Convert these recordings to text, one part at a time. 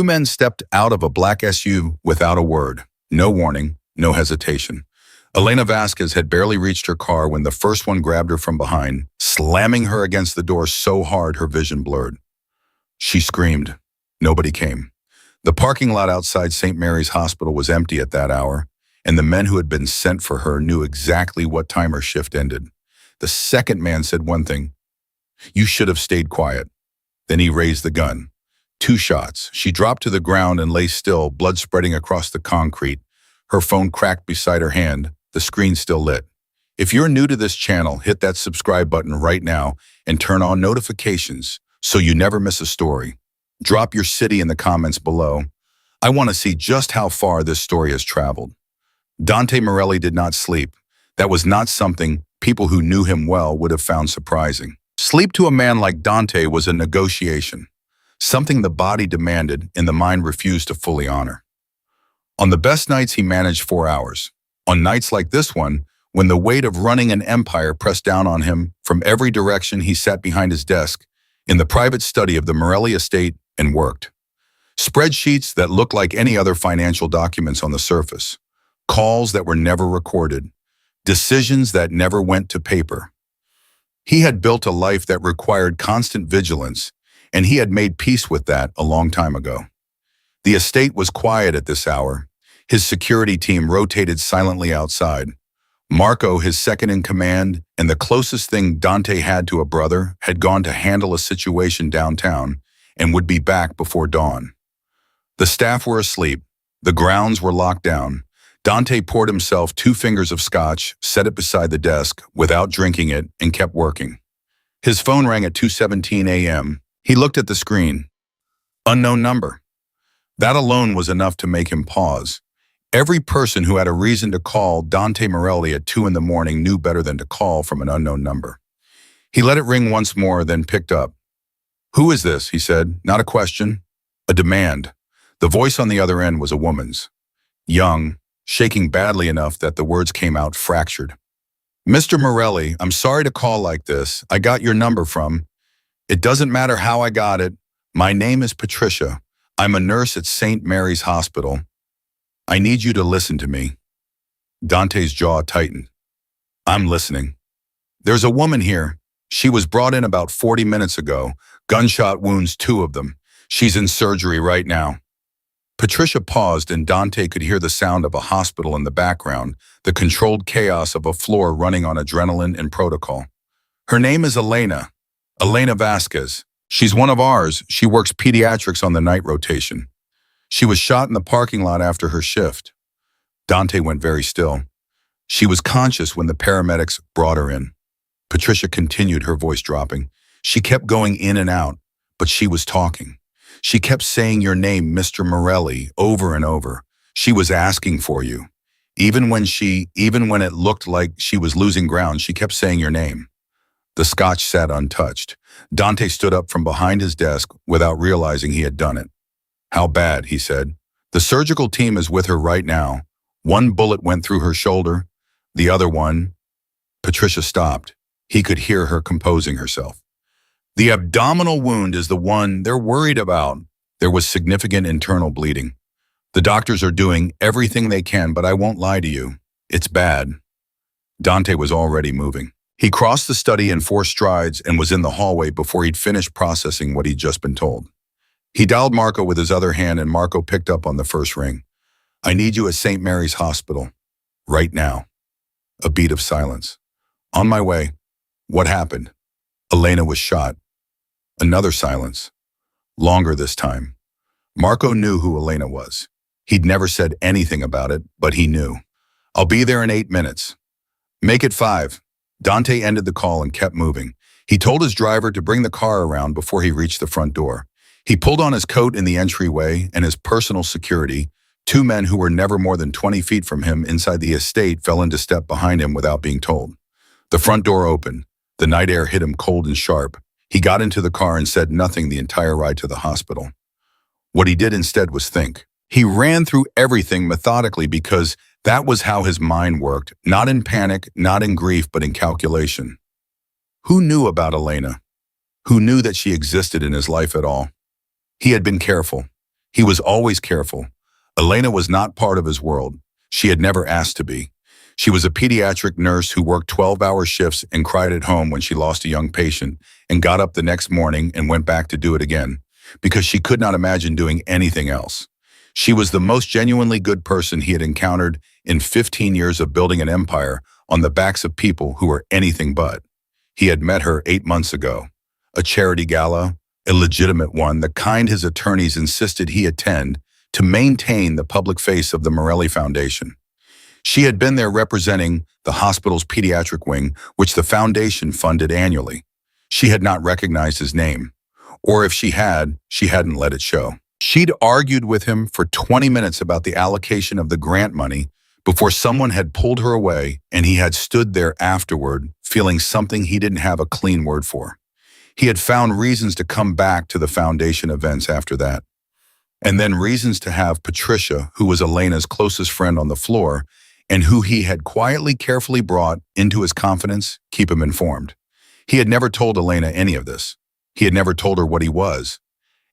Two men stepped out of a black SUV without a word. No warning, no hesitation. Elena Vasquez had barely reached her car when the first one grabbed her from behind, slamming her against the door so hard her vision blurred. She screamed. Nobody came. The parking lot outside St. Mary's Hospital was empty at that hour, and the men who had been sent for her knew exactly what time her shift ended. The second man said one thing: "You should have stayed quiet." Then he raised the gun. 2 shots. She dropped to the ground and lay still, blood spreading across the concrete. Her phone cracked beside her hand, the screen still lit. If you're new to this channel, hit that subscribe button right now and turn on notifications so you never miss a story. Drop your city in the comments below. I want to see just how far this story has traveled. Dante Morelli did not sleep. That was not something people who knew him well would have found surprising. Sleep to a man like Dante was a negotiation, something the body demanded and the mind refused to fully honor. On the best nights, he managed 4 hours. On nights like this one, when the weight of running an empire pressed down on him from every direction, he sat behind his desk in the private study of the Morelli estate and worked. Spreadsheets that looked like any other financial documents on the surface. Calls that were never recorded. Decisions that never went to paper. He had built a life that required constant vigilance, and he had made peace with that a long time ago. The estate was quiet at this hour. His security team rotated silently outside. Marco, his second in command, and the closest thing Dante had to a brother, had gone to handle a situation downtown and would be back before dawn. The staff were asleep. The grounds were locked down. Dante poured himself 2 fingers of scotch, set it beside the desk without drinking it, and kept working. His phone rang at 2:17 a.m. He looked at the screen. Unknown number. That alone was enough to make him pause. Every person who had a reason to call Dante Morelli at 2 in the morning knew better than to call from an unknown number. He let it ring once more, then picked up. "Who is this?" he said. Not a question, a demand. The voice on the other end was a woman's. Young, shaking badly enough that the words came out fractured. "Mr. Morelli, I'm sorry to call like this. I got your number from. It doesn't matter how I got it. My name is Patricia. I'm a nurse at St. Mary's Hospital. I need you to listen to me." Dante's jaw tightened. "I'm listening." "There's a woman here. She was brought in about 40 minutes ago. Gunshot wounds, 2 of them. She's in surgery right now." Patricia paused, and Dante could hear the sound of a hospital in the background, the controlled chaos of a floor running on adrenaline and protocol. "Her name is Elena Vasquez. She's one of ours. She works pediatrics on the night rotation. She was shot in the parking lot after her shift." Dante went very still. "She was conscious when the paramedics brought her in." Patricia continued, her voice dropping. "She kept going in and out, but she was talking. She kept saying your name, Mr. Morelli, over and over. She was asking for you. Even when it looked like she was losing ground, she kept saying your name." The scotch sat untouched. Dante stood up from behind his desk without realizing he had done it. "How bad?" he said. "The surgical team is with her right now. 1 bullet went through her shoulder. The other one..." Patricia stopped. He could hear her composing herself. "The abdominal wound is the one they're worried about." There was significant internal bleeding. "The doctors are doing everything they can, but I won't lie to you. It's bad." Dante was already moving. He crossed the study in 4 strides and was in the hallway before he'd finished processing what he'd just been told. He dialed Marco with his other hand, and Marco picked up on the first ring. "I need you at St. Mary's Hospital. Right now." A beat of silence. "On my way." "What happened?" "Elena was shot." Another silence. Longer this time. Marco knew who Elena was. He'd never said anything about it, but he knew. "I'll be there in 8 minutes." "Make it 5. Dante ended the call and kept moving. He told his driver to bring the car around before he reached the front door. He pulled on his coat in the entryway, and his personal security, 2 men who were never more than 20 feet from him inside the estate, fell into step behind him without being told. The front door opened. The night air hit him cold and sharp. He got into the car and said nothing the entire ride to the hospital. What he did instead was think. He ran through everything methodically because that was how his mind worked, not in panic, not in grief, but in calculation. Who knew about Elena? Who knew that she existed in his life at all? He had been careful. He was always careful. Elena was not part of his world. She had never asked to be. She was a pediatric nurse who worked 12-hour shifts and cried at home when she lost a young patient and got up the next morning and went back to do it again because she could not imagine doing anything else. She was the most genuinely good person he had encountered in 15 years of building an empire on the backs of people who were anything but. He had met her 8 months ago. A charity gala, a legitimate one, the kind his attorneys insisted he attend to maintain the public face of the Morelli Foundation. She had been there representing the hospital's pediatric wing, which the foundation funded annually. She had not recognized his name, or if she hadn't let it show. She'd argued with him for 20 minutes about the allocation of the grant money before someone had pulled her away, and he had stood there afterward, feeling something he didn't have a clean word for. He had found reasons to come back to the foundation events after that, and then reasons to have Patricia, who was Elena's closest friend on the floor, and who he had quietly, carefully brought into his confidence, keep him informed. He had never told Elena any of this. He had never told her what he was.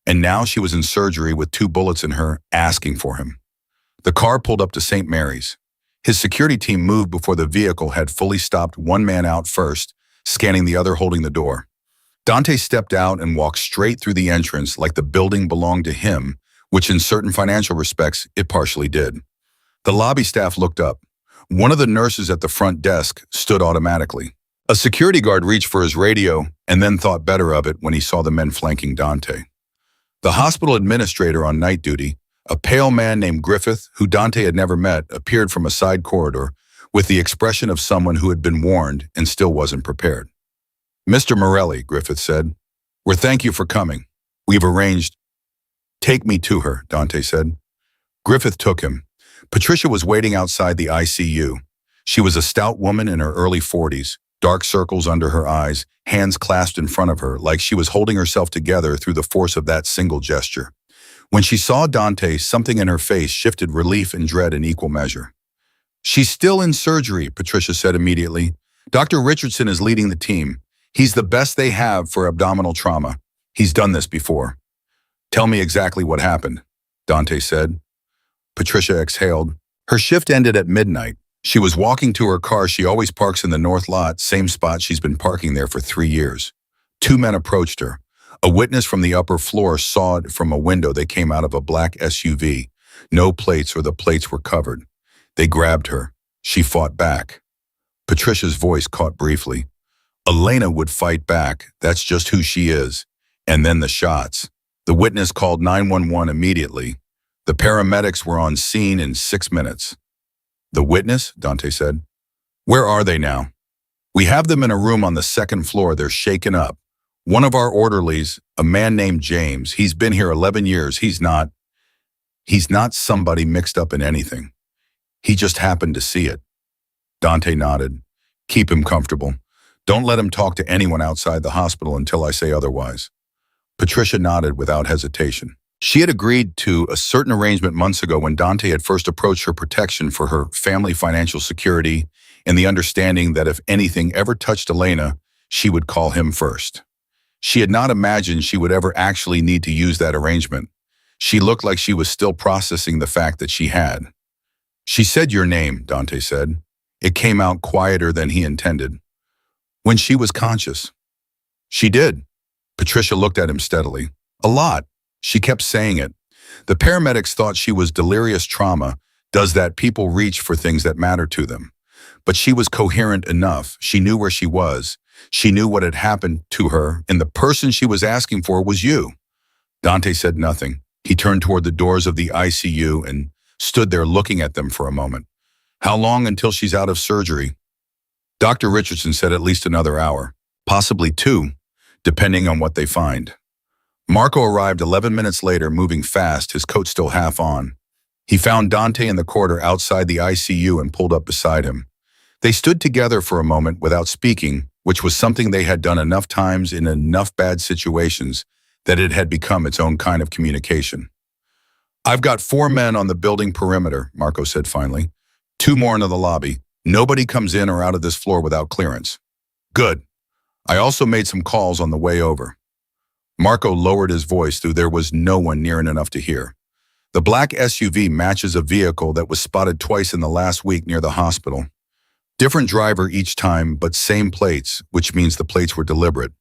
And now she was in surgery with 2 bullets in her, asking for him. The car pulled up to St. Mary's. His security team moved before the vehicle had fully stopped, one man out first, scanning the other holding the door. Dante stepped out and walked straight through the entrance like the building belonged to him, which in certain financial respects, it partially did. The lobby staff looked up. One of the nurses at the front desk stood automatically. A security guard reached for his radio and then thought better of it when he saw the men flanking Dante. The hospital administrator on night duty, a pale man named Griffith, who Dante had never met, appeared from a side corridor with the expression of someone who had been warned and still wasn't prepared. "Mr. Morelli," Griffith said, "we thank you for coming. We've arranged—" "Take me to her," Dante said. Griffith took him. Patricia was waiting outside the ICU. She was a stout woman in her early 40s, dark circles under her eyes, hands clasped in front of her like she was holding herself together through the force of that single gesture. When she saw Dante, something in her face shifted relief and dread in equal measure. "She's still in surgery," Patricia said immediately. "Dr. Richardson is leading the team. He's the best they have for abdominal trauma. He's done this before." "Tell me exactly what happened," Dante said. Patricia exhaled. Her shift ended at midnight. She was walking to her car she always parks in the north lot, same spot she's been parking there for 3 years. 2 men approached her. A witness from the upper floor saw it from a window. They came out of a black SUV. No plates, or the plates were covered. They grabbed her. She fought back. Patricia's voice caught briefly. "Elena would fight back. That's just who she is." And then the shots. The witness called 911 immediately. The paramedics were on scene in 6 minutes. "The witness?" Dante said. "Where are they now?" "We have them in a room on the 2nd floor. They're shaken up. One of our orderlies, a man named James, he's been here 11 years. He's not somebody mixed up in anything. He just happened to see it." Dante nodded. "Keep him comfortable. Don't let him talk to anyone outside the hospital until I say otherwise." Patricia nodded without hesitation. She had agreed to a certain arrangement months ago when Dante had first approached her protection for her family financial security and the understanding that if anything ever touched Elena, she would call him first. She had not imagined she would ever actually need to use that arrangement. She looked like she was still processing the fact that she had. "She said your name," Dante said. It came out quieter than he intended. "When she was conscious." "She did." Patricia looked at him steadily. "A lot. She kept saying it. The paramedics thought she was delirious trauma, does that people reach for things that matter to them. But she was coherent enough. She knew where she was. She knew what had happened to her, and the person she was asking for was you." Dante said nothing. He turned toward the doors of the ICU and stood there looking at them for a moment. "How long until she's out of surgery?" Dr. Richardson said at least another hour, possibly 2, depending on what they find. Marco arrived 11 minutes later, moving fast, his coat still half on. He found Dante in the corridor outside the ICU and pulled up beside him. They stood together for a moment without speaking, which was something they had done enough times in enough bad situations that it had become its own kind of communication. "I've got 4 men on the building perimeter," Marco said finally. 2 more into the lobby. Nobody comes in or out of this floor without clearance." "Good. I also made some calls on the way over." Marco lowered his voice, though there was no one near enough to hear. The black SUV matches a vehicle that was spotted twice in the last week near the hospital. Different driver each time, but same plates, which means the plates were deliberate.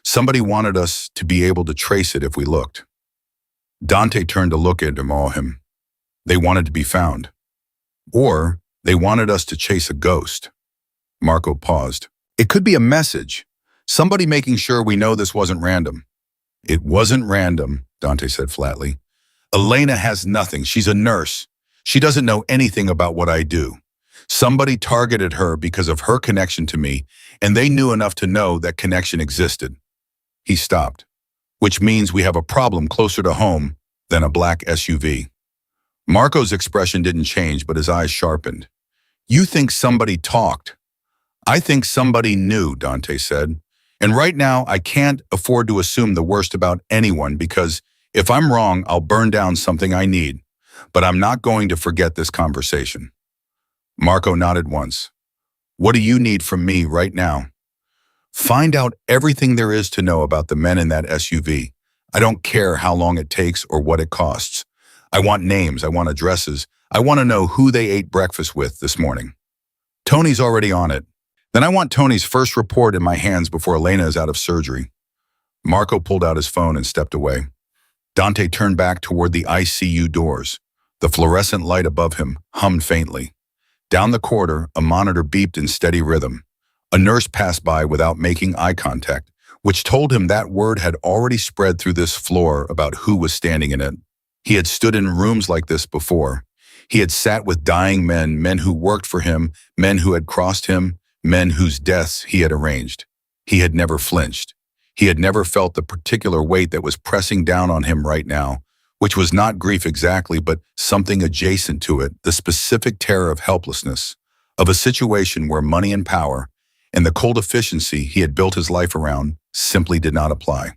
Somebody wanted us to be able to trace it if we looked. Dante turned to look at him. They wanted to be found. Or they wanted us to chase a ghost. Marco paused. It could be a message. Somebody making sure we know this wasn't random. It wasn't random, Dante said flatly. Elena has nothing. She's a nurse. She doesn't know anything about what I do. Somebody targeted her because of her connection to me, and they knew enough to know that connection existed. He stopped, which means we have a problem closer to home than a black SUV. Marco's expression didn't change, but his eyes sharpened. You think somebody talked? I think somebody knew, Dante said. And right now, I can't afford to assume the worst about anyone because if I'm wrong, I'll burn down something I need. But I'm not going to forget this conversation. Marco nodded once. What do you need from me right now? Find out everything there is to know about the men in that SUV. I don't care how long it takes or what it costs. I want names, I want addresses. I want to know who they ate breakfast with this morning. Tony's already on it. Then I want Tony's first report in my hands before Elena is out of surgery. Marco pulled out his phone and stepped away. Dante turned back toward the ICU doors. The fluorescent light above him hummed faintly. Down the corridor, a monitor beeped in steady rhythm. A nurse passed by without making eye contact, which told him that word had already spread through this floor about who was standing in it. He had stood in rooms like this before. He had sat with dying men, men who worked for him, men who had crossed him, men whose deaths he had arranged. He had never flinched. He had never felt the particular weight that was pressing down on him right now, which was not grief exactly, but something adjacent to it, the specific terror of helplessness, of a situation where money and power, and the cold efficiency he had built his life around, simply did not apply.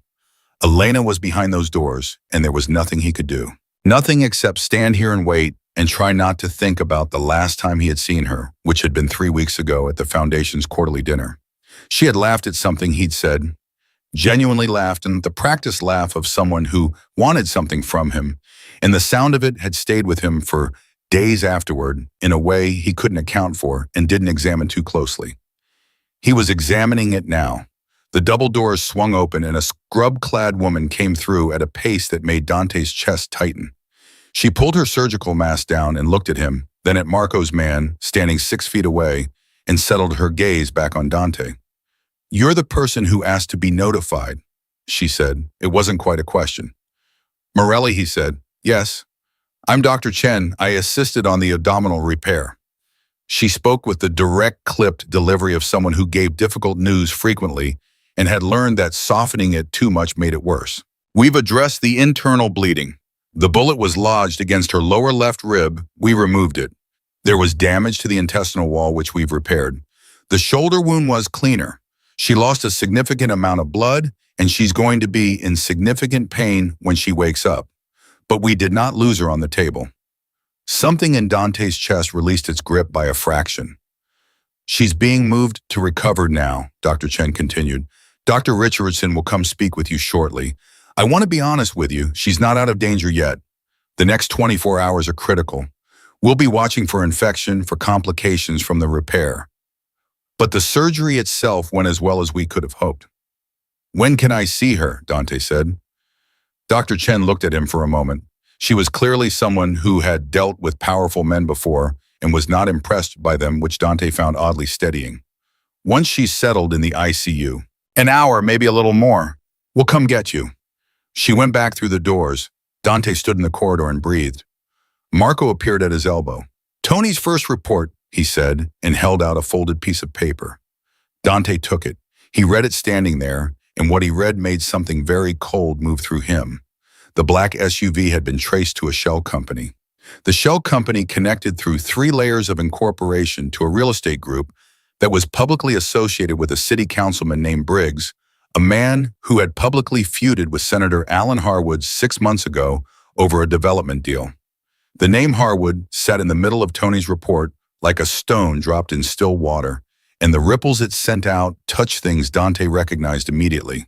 Elena was behind those doors, and there was nothing he could do. Nothing except stand here and wait and try not to think about the last time he had seen her, which had been 3 weeks ago at the Foundation's quarterly dinner. She had laughed at something he'd said, genuinely laughed, and the practiced laugh of someone who wanted something from him, and the sound of it had stayed with him for days afterward in a way he couldn't account for and didn't examine too closely. He was examining it now. The double doors swung open and a scrub-clad woman came through at a pace that made Dante's chest tighten. She pulled her surgical mask down and looked at him, then at Marco's man, standing 6 feet away, and settled her gaze back on Dante. You're the person who asked to be notified, she said. It wasn't quite a question. Morelli, he said. Yes. I'm Dr. Chen. I assisted on the abdominal repair. She spoke with the direct, clipped delivery of someone who gave difficult news frequently and had learned that softening it too much made it worse. We've addressed the internal bleeding. The bullet was lodged against her lower left rib. We removed it. There was damage to the intestinal wall, which we've repaired. The shoulder wound was cleaner. She lost a significant amount of blood, and she's going to be in significant pain when she wakes up. But we did not lose her on the table. Something in Dante's chest released its grip by a fraction. She's being moved to recover now, Dr. Chen continued. Dr. Richardson will come speak with you shortly. I want to be honest with you, she's not out of danger yet. The next 24 hours are critical. We'll be watching for infection, for complications from the repair. But the surgery itself went as well as we could have hoped. When can I see her? Dante said. Dr. Chen looked at him for a moment. She was clearly someone who had dealt with powerful men before and was not impressed by them, which Dante found oddly steadying. Once she's settled in the ICU, an hour, maybe a little more, we'll come get you. She went back through the doors. Dante stood in the corridor and breathed. Marco appeared at his elbow. Tony's first report, he said, and held out a folded piece of paper. Dante took it. He read it standing there, and what he read made something very cold move through him. The black SUV had been traced to a shell company. The shell company connected through 3 layers of incorporation to a real estate group that was publicly associated with a city councilman named Briggs, a man who had publicly feuded with Senator Alan Harwood 6 months ago over a development deal. The name Harwood sat in the middle of Tony's report like a stone dropped in still water, and the ripples it sent out touched things Dante recognized immediately.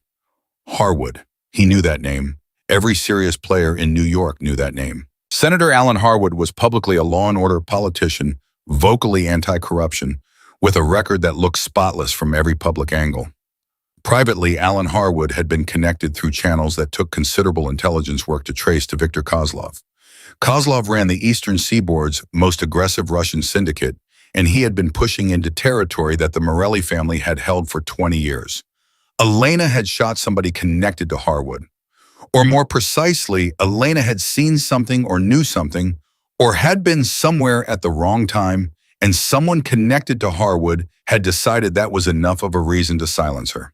Harwood. He knew that name. Every serious player in New York knew that name. Senator Alan Harwood was publicly a law and order politician, vocally anti-corruption, with a record that looked spotless from every public angle. Privately, Alan Harwood had been connected through channels that took considerable intelligence work to trace to Viktor Kozlov. Kozlov ran the Eastern Seaboard's most aggressive Russian syndicate, and he had been pushing into territory that the Morelli family had held for 20 years. Elena had shot somebody connected to Harwood. Or more precisely, Elena had seen something or knew something, or had been somewhere at the wrong time, and someone connected to Harwood had decided that was enough of a reason to silence her.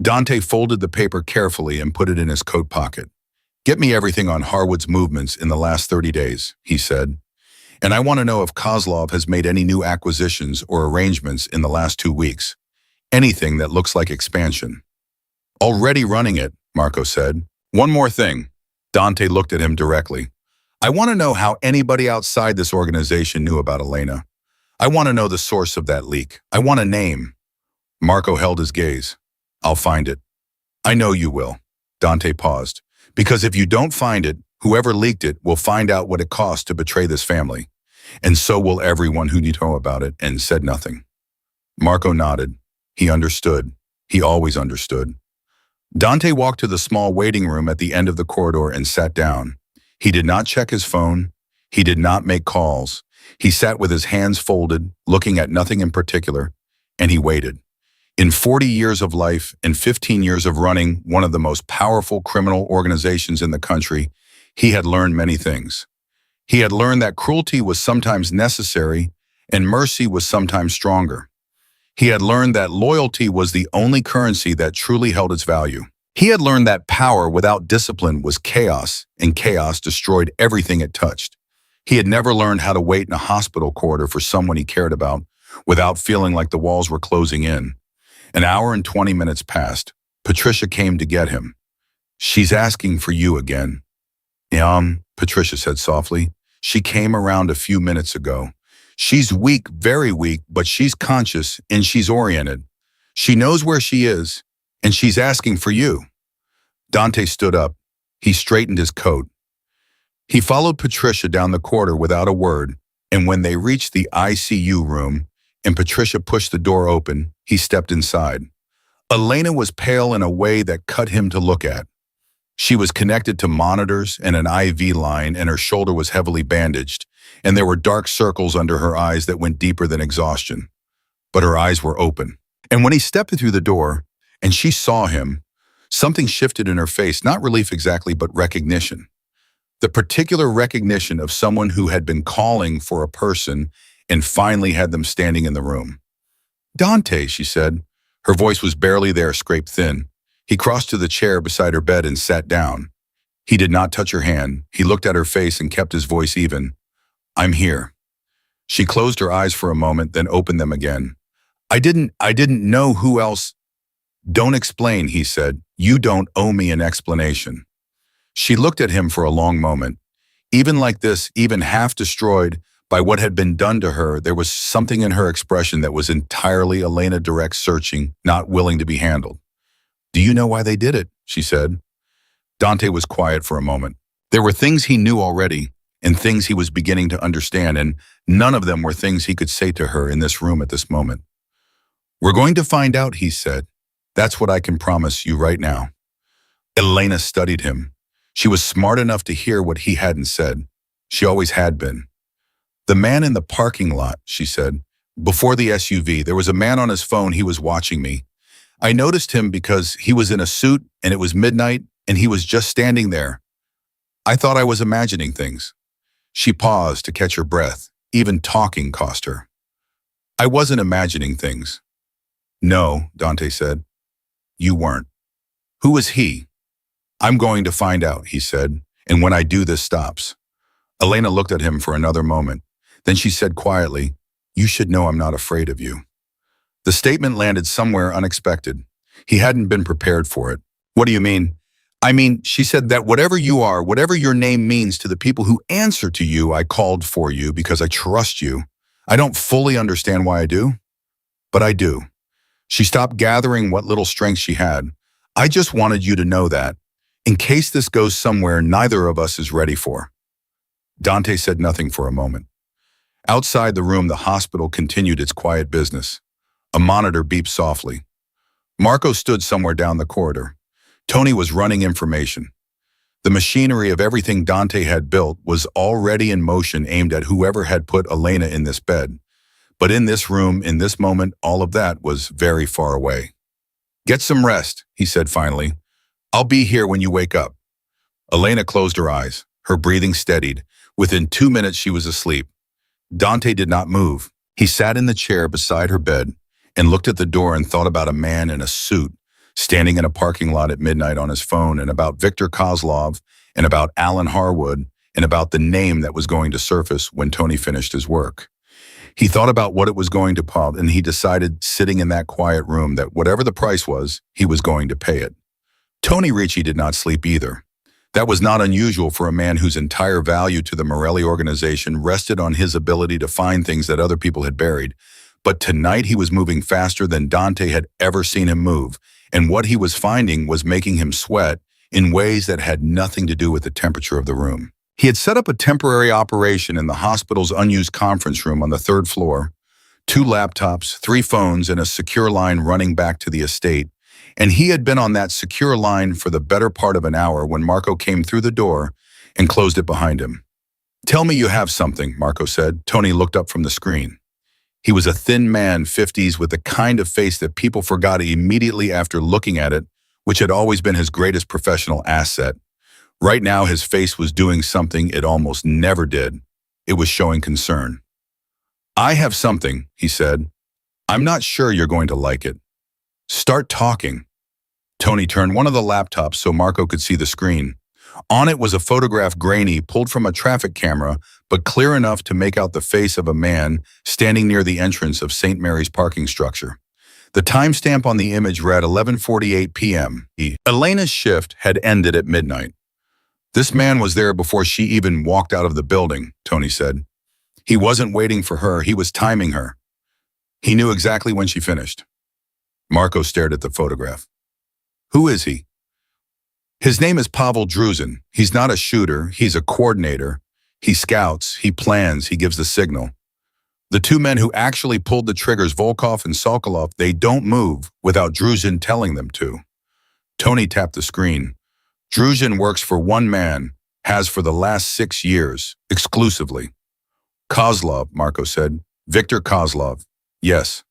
Dante folded the paper carefully and put it in his coat pocket. "Get me everything on Harwood's movements in the last 30 days, he said. "And I want to know if Kozlov has made any new acquisitions or arrangements in the last 2 weeks. Anything that looks like expansion." "Already running it," Marco said. "One more thing." Dante looked at him directly. "I want to know how anybody outside this organization knew about Elena. I want to know the source of that leak. I want a name." Marco held his gaze. "I'll find it." "I know you will." Dante paused. "Because if you don't find it, whoever leaked it will find out what it cost to betray this family. And so will everyone who knew about it and said nothing." Marco nodded. He understood. He always understood. Dante walked to the small waiting room at the end of the corridor and sat down. He did not check his phone. He did not make calls. He sat with his hands folded, looking at nothing in particular, and he waited. In 40 years of life and 15 years of running one of the most powerful criminal organizations in the country, he had learned many things. He had learned that cruelty was sometimes necessary and mercy was sometimes stronger. He had learned that loyalty was the only currency that truly held its value. He had learned that power without discipline was chaos, and chaos destroyed everything it touched. He had never learned how to wait in a hospital corridor for someone he cared about without feeling like the walls were closing in. An hour and 20 minutes passed. Patricia came to get him. "She's asking for you again." Patricia said softly. "She came around a few minutes ago. She's weak, very weak, but she's conscious and she's oriented. She knows where she is, and she's asking for you." Dante stood up. He straightened his coat. He followed Patricia down the corridor without a word, and when they reached the ICU room and Patricia pushed the door open, he stepped inside. Elena was pale in a way that cut him to look at. She was connected to monitors and an IV line, and her shoulder was heavily bandaged, and there were dark circles under her eyes that went deeper than exhaustion. But her eyes were open. And when he stepped through the door and she saw him, something shifted in her face, not relief exactly, but recognition. The particular recognition of someone who had been calling for a person and finally had them standing in the room. "Dante," she said. Her voice was barely there, scraped thin. He crossed to the chair beside her bed and sat down. He did not touch her hand. He looked at her face and kept his voice even. "I'm here." She closed her eyes for a moment, then opened them again. I didn't know who else." "Don't explain," he said. "You don't owe me an explanation." She looked at him for a long moment. Even like this, even half destroyed by what had been done to her, there was something in her expression that was entirely Elena direct, searching, not willing to be handled. "Do you know why they did it?" she said. Dante was quiet for a moment. There were things he knew already and things he was beginning to understand, and none of them were things he could say to her in this room at this moment. "We're going to find out," he said. "That's what I can promise you right now." Elena studied him. She was smart enough to hear what he hadn't said. She always had been. "The man in the parking lot," she said. "Before the SUV, there was a man on his phone. He was watching me. I noticed him because he was in a suit and it was midnight and he was just standing there. I thought I was imagining things." She paused to catch her breath. Even talking cost her. "I wasn't imagining things." "No," Dante said. "You weren't." "Who was he?" "I'm going to find out," he said, "and when I do, this stops." Elena looked at him for another moment. Then she said quietly, "You should know I'm not afraid of you." The statement landed somewhere unexpected. He hadn't been prepared for it. "What do you mean?" "I mean," she said, "that whatever you are, whatever your name means to the people who answer to you, I called for you because I trust you. I don't fully understand why I do, but I do." She stopped gathering what little strength she had. "I just wanted you to know that, in case this goes somewhere neither of us is ready for." Dante said nothing for a moment. Outside the room, the hospital continued its quiet business. A monitor beeped softly. Marco stood somewhere down the corridor. Tony was running information. The machinery of everything Dante had built was already in motion, aimed at whoever had put Elena in this bed. But in this room, in this moment, all of that was very far away. "Get some rest," he said finally. "I'll be here when you wake up." Elena closed her eyes. Her breathing steadied. Within 2 minutes, she was asleep. Dante did not move. He sat in the chair beside her bed and looked at the door and thought about a man in a suit standing in a parking lot at midnight on his phone, and about Victor Kozlov, and about Alan Harwood, and about the name that was going to surface when Tony finished his work. He thought about what it was going to pop, and he decided, sitting in that quiet room, that whatever the price was, he was going to pay it. Tony Ricci did not sleep either. That was not unusual for a man whose entire value to the Morelli organization rested on his ability to find things that other people had buried. But tonight he was moving faster than Dante had ever seen him move, and what he was finding was making him sweat in ways that had nothing to do with the temperature of the room. He had set up a temporary operation in the hospital's unused conference room on the 3rd floor, 2 laptops, 3 phones, and a secure line running back to the estate, and he had been on that secure line for the better part of an hour when Marco came through the door and closed it behind him. "Tell me you have something," Marco said. Tony looked up from the screen. He was a thin man, 50s, with the kind of face that people forgot immediately after looking at it, which had always been his greatest professional asset. Right now, his face was doing something it almost never did. It was showing concern. "I have something," he said. "I'm not sure you're going to like it." "Start talking." Tony turned one of the laptops so Marco could see the screen. On it was a photograph, grainy, pulled from a traffic camera, but clear enough to make out the face of a man standing near the entrance of St. Mary's parking structure. The timestamp on the image read 11:48 p.m. Elena's shift had ended at midnight. "This man was there before she even walked out of the building," Tony said. "He wasn't waiting for her, he was timing her. He knew exactly when she finished." Marco stared at the photograph. "Who is he?" "His name is Pavel Druzin. He's not a shooter, he's a coordinator. He scouts, he plans, he gives the signal. The 2 men who actually pulled the triggers, Volkov and Sokolov, they don't move without Druzin telling them to." Tony tapped the screen. "Druzin works for one man, has for the last 6 years, exclusively." "Kozlov," Marco said. "Victor Kozlov." "Yes."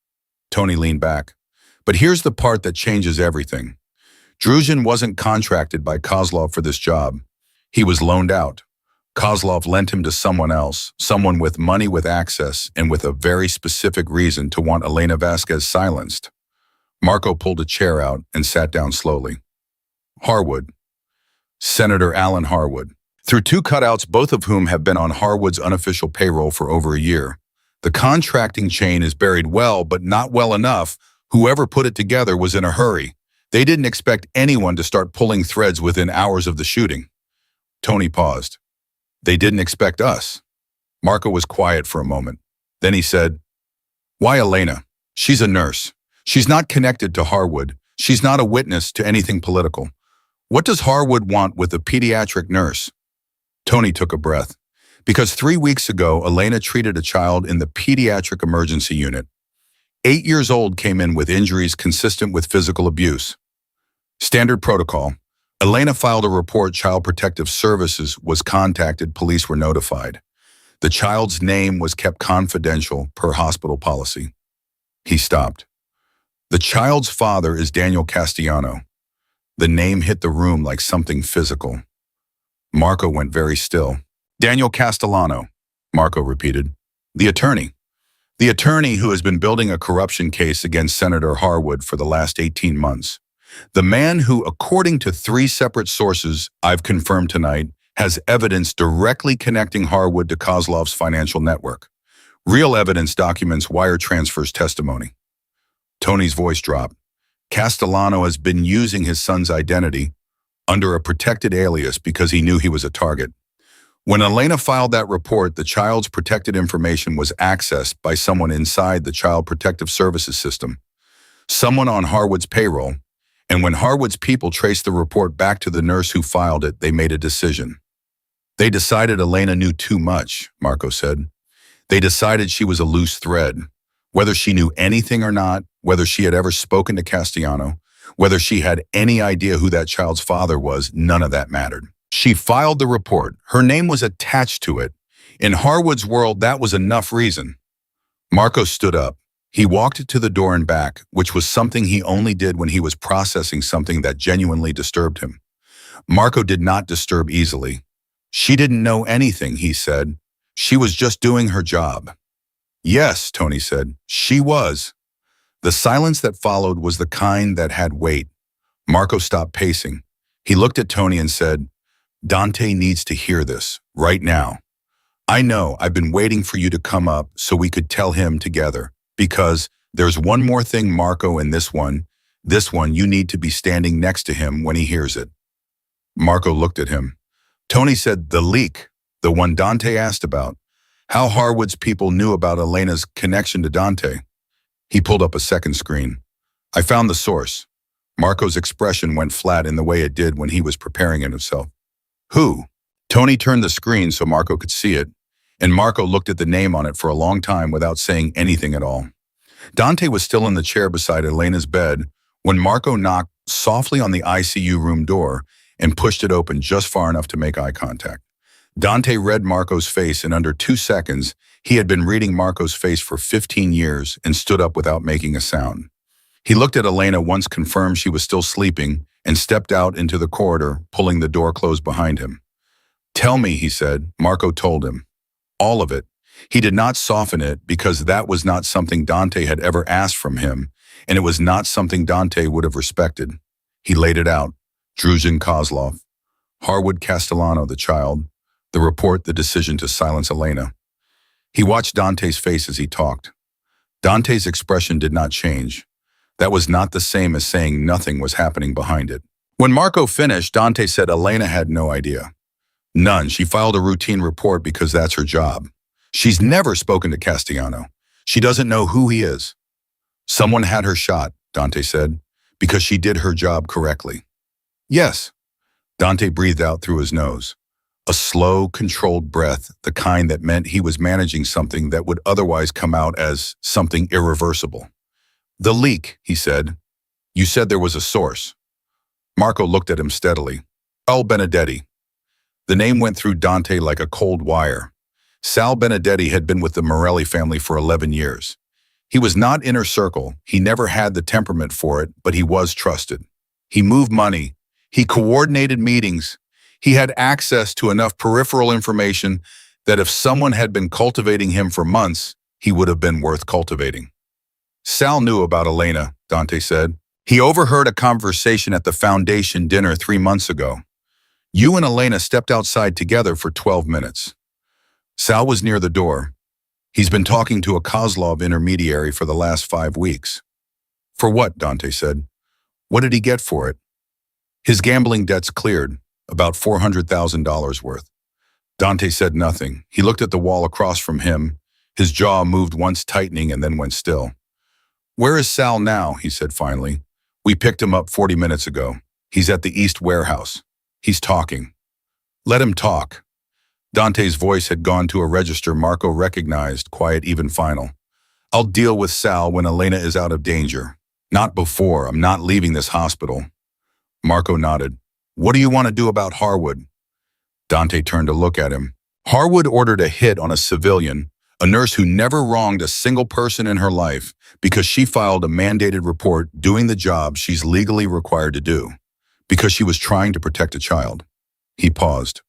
Tony leaned back. "But here's the part that changes everything. Druzin wasn't contracted by Kozlov for this job. He was loaned out. Kozlov lent him to someone else, someone with money, with access, and with a very specific reason to want Elena Vasquez silenced." Marco pulled a chair out and sat down slowly. "Harwood. Senator Alan Harwood. Through 2 cutouts, both of whom have been on Harwood's unofficial payroll for over a year. The contracting chain is buried well, but not well enough. Whoever put it together was in a hurry. They didn't expect anyone to start pulling threads within hours of the shooting." Tony paused. "They didn't expect us." Marco was quiet for a moment. Then he said, "Why Elena? She's a nurse. She's not connected to Harwood. She's not a witness to anything political. What does Harwood want with a pediatric nurse?" Tony took a breath. "Because 3 weeks ago, Elena treated a child in the pediatric emergency unit. 8 years old, came in with injuries consistent with physical abuse. Standard protocol. Elena filed a report. Child Protective Services was contacted. Police were notified. The child's name was kept confidential per hospital policy." He stopped. "The child's father is Daniel Castellano." The name hit the room like something physical. Marco went very still. "Daniel Castellano," Marco repeated. "The attorney. The attorney who has been building a corruption case against Senator Harwood for the last 18 months. The man who, according to 3 separate sources I've confirmed tonight, has evidence directly connecting Harwood to Kozlov's financial network. Real evidence, documents, wire transfers, testimony." Tony's voice dropped. "Castellano has been using his son's identity under a protected alias because he knew he was a target. When Elena filed that report, the child's protected information was accessed by someone inside the Child Protective Services system, someone on Harwood's payroll, and when Harwood's people traced the report back to the nurse who filed it, they made a decision. They decided Elena knew too much, Marco said. They decided she was a loose thread. Whether she knew anything or not, whether she had ever spoken to Castellano, whether she had any idea who that child's father was, none of that mattered. She filed the report. Her name was attached to it. In Harwood's world, that was enough reason. Marco stood up. He walked to the door and back, which was something he only did when he was processing something that genuinely disturbed him. Marco did not disturb easily. She didn't know anything, he said. She was just doing her job. Yes, Tony said, she was. The silence that followed was the kind that had weight. Marco stopped pacing. He looked at Tony and said, Dante needs to hear this, right now. I know, I've been waiting for you to come up so we could tell him together, because there's one more thing, Marco, and this one, you need to be standing next to him when he hears it. Marco looked at him. Tony said, the leak, the one Dante asked about. How Harwood's people knew about Elena's connection to Dante. He pulled up a second screen. I found the source. Marco's expression went flat in the way it did when he was preparing it himself. Who? Tony turned the screen so Marco could see it, and Marco looked at the name on it for a long time without saying anything at all. Dante was still in the chair beside Elena's bed when Marco knocked softly on the ICU room door and pushed it open just far enough to make eye contact. Dante read Marco's face in under 2 seconds. He had been reading Marco's face for 15 years and stood up without making a sound. He looked at Elena once confirmed she was still sleeping and stepped out into the corridor, pulling the door closed behind him. Tell me, he said. Marco told him. All of it. He did not soften it because that was not something Dante had ever asked from him, and it was not something Dante would have respected. He laid it out. Druzin Kozlov. Harwood Castellano, the child. The report, the decision to silence Elena. He watched Dante's face as he talked. Dante's expression did not change. That was not the same as saying nothing was happening behind it. When Marco finished, Dante said Elena had no idea. None. She filed a routine report because that's her job. She's never spoken to Castellano. She doesn't know who he is. Someone had her shot, Dante said, because she did her job correctly. Yes. Dante breathed out through his nose. A slow, controlled breath, the kind that meant he was managing something that would otherwise come out as something irreversible. The leak, he said. You said there was a source. Marco looked at him steadily. Sal Benedetti. The name went through Dante like a cold wire. Sal Benedetti had been with the Morelli family for 11 years. He was not inner circle. He never had the temperament for it, but he was trusted. He moved money. He coordinated meetings. He had access to enough peripheral information that if someone had been cultivating him for months, he would have been worth cultivating. Sal knew about Elena, Dante said. He overheard a conversation at the foundation dinner 3 months ago. You and Elena stepped outside together for 12 minutes. Sal was near the door. He's been talking to a Kozlov intermediary for the last 5 weeks. For what? Dante said. What did he get for it? His gambling debts cleared. About $400,000 worth. Dante said nothing. He looked at the wall across from him. His jaw moved once tightening and then went still. Where is Sal now? He said finally. We picked him up 40 minutes ago. He's at the East Warehouse. He's talking. Let him talk. Dante's voice had gone to a register Marco recognized, quiet, even final. I'll deal with Sal when Elena is out of danger. Not before. I'm not leaving this hospital. Marco nodded. What do you want to do about Harwood? Dante turned to look at him. Harwood ordered a hit on a civilian, a nurse who never wronged a single person in her life, because she filed a mandated report doing the job she's legally required to do, because she was trying to protect a child. He paused.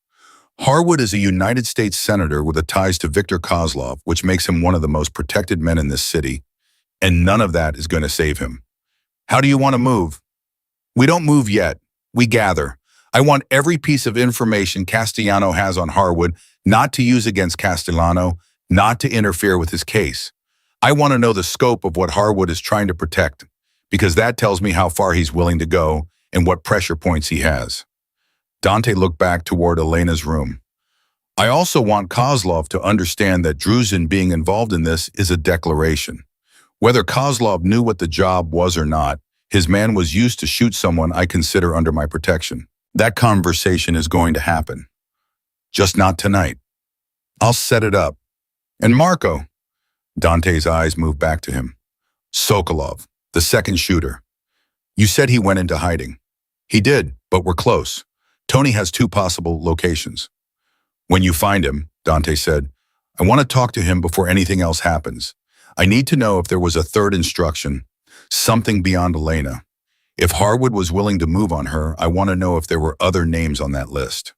Harwood is a United States senator with ties to Viktor Kozlov, which makes him one of the most protected men in this city, and none of that is going to save him. How do you want to move? We don't move yet. We gather. I want every piece of information Castellano has on Harwood not to use against Castellano, not to interfere with his case. I want to know the scope of what Harwood is trying to protect, because that tells me how far he's willing to go and what pressure points he has. Dante looked back toward Elena's room. I also want Kozlov to understand that Druzin being involved in this is a declaration. Whether Kozlov knew what the job was or not, his man was used to shoot someone I consider under my protection. That conversation is going to happen. Just not tonight. I'll set it up. And Marco, Dante's eyes moved back to him. Sokolov, the second shooter. You said he went into hiding. He did, but we're close. Tony has two possible locations. When you find him, Dante said, I want to talk to him before anything else happens. I need to know if there was a third instruction, something beyond Elena. If Harwood was willing to move on her, I want to know if there were other names on that list.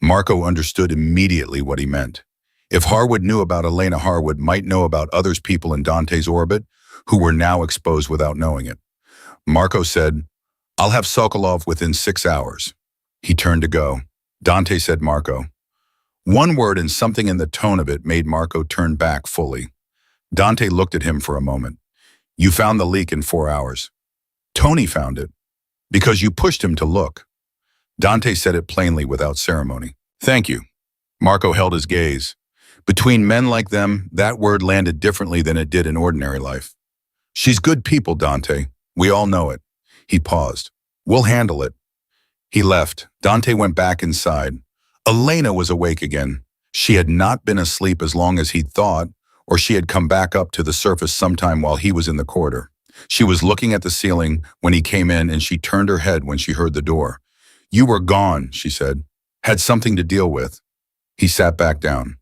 Marco understood immediately what he meant. If Harwood knew about Elena, Harwood might know about others people in Dante's orbit who were now exposed without knowing it. Marco said, I'll have Sokolov within 6 hours. He turned to go. Dante said, Marco. One word and something in the tone of it made Marco turn back fully. Dante looked at him for a moment. You found the leak in 4 hours. Tony found it. Because you pushed him to look. Dante said it plainly without ceremony. Thank you. Marco held his gaze. Between men like them, that word landed differently than it did in ordinary life. She's good people, Dante. We all know it. He paused. We'll handle it. He left. Dante went back inside. Elena was awake again. She had not been asleep as long as he'd thought, or she had come back up to the surface sometime while he was in the corridor. She was looking at the ceiling when he came in, and she turned her head when she heard the door. You were gone, she said. Had something to deal with. He sat back down.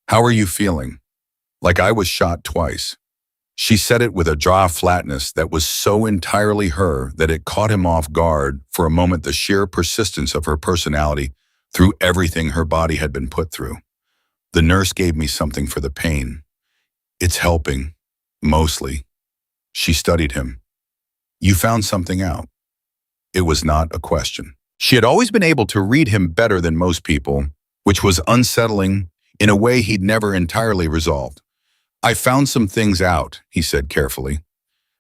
How are you feeling? Like I was shot twice. She said it with a dry flatness that was so entirely her that it caught him off guard for a moment, the sheer persistence of her personality through everything her body had been put through. The nurse gave me something for the pain. It's helping, mostly. She studied him. You found something out. It was not a question. She had always been able to read him better than most people, which was unsettling in a way he'd never entirely resolved. I found some things out, he said carefully.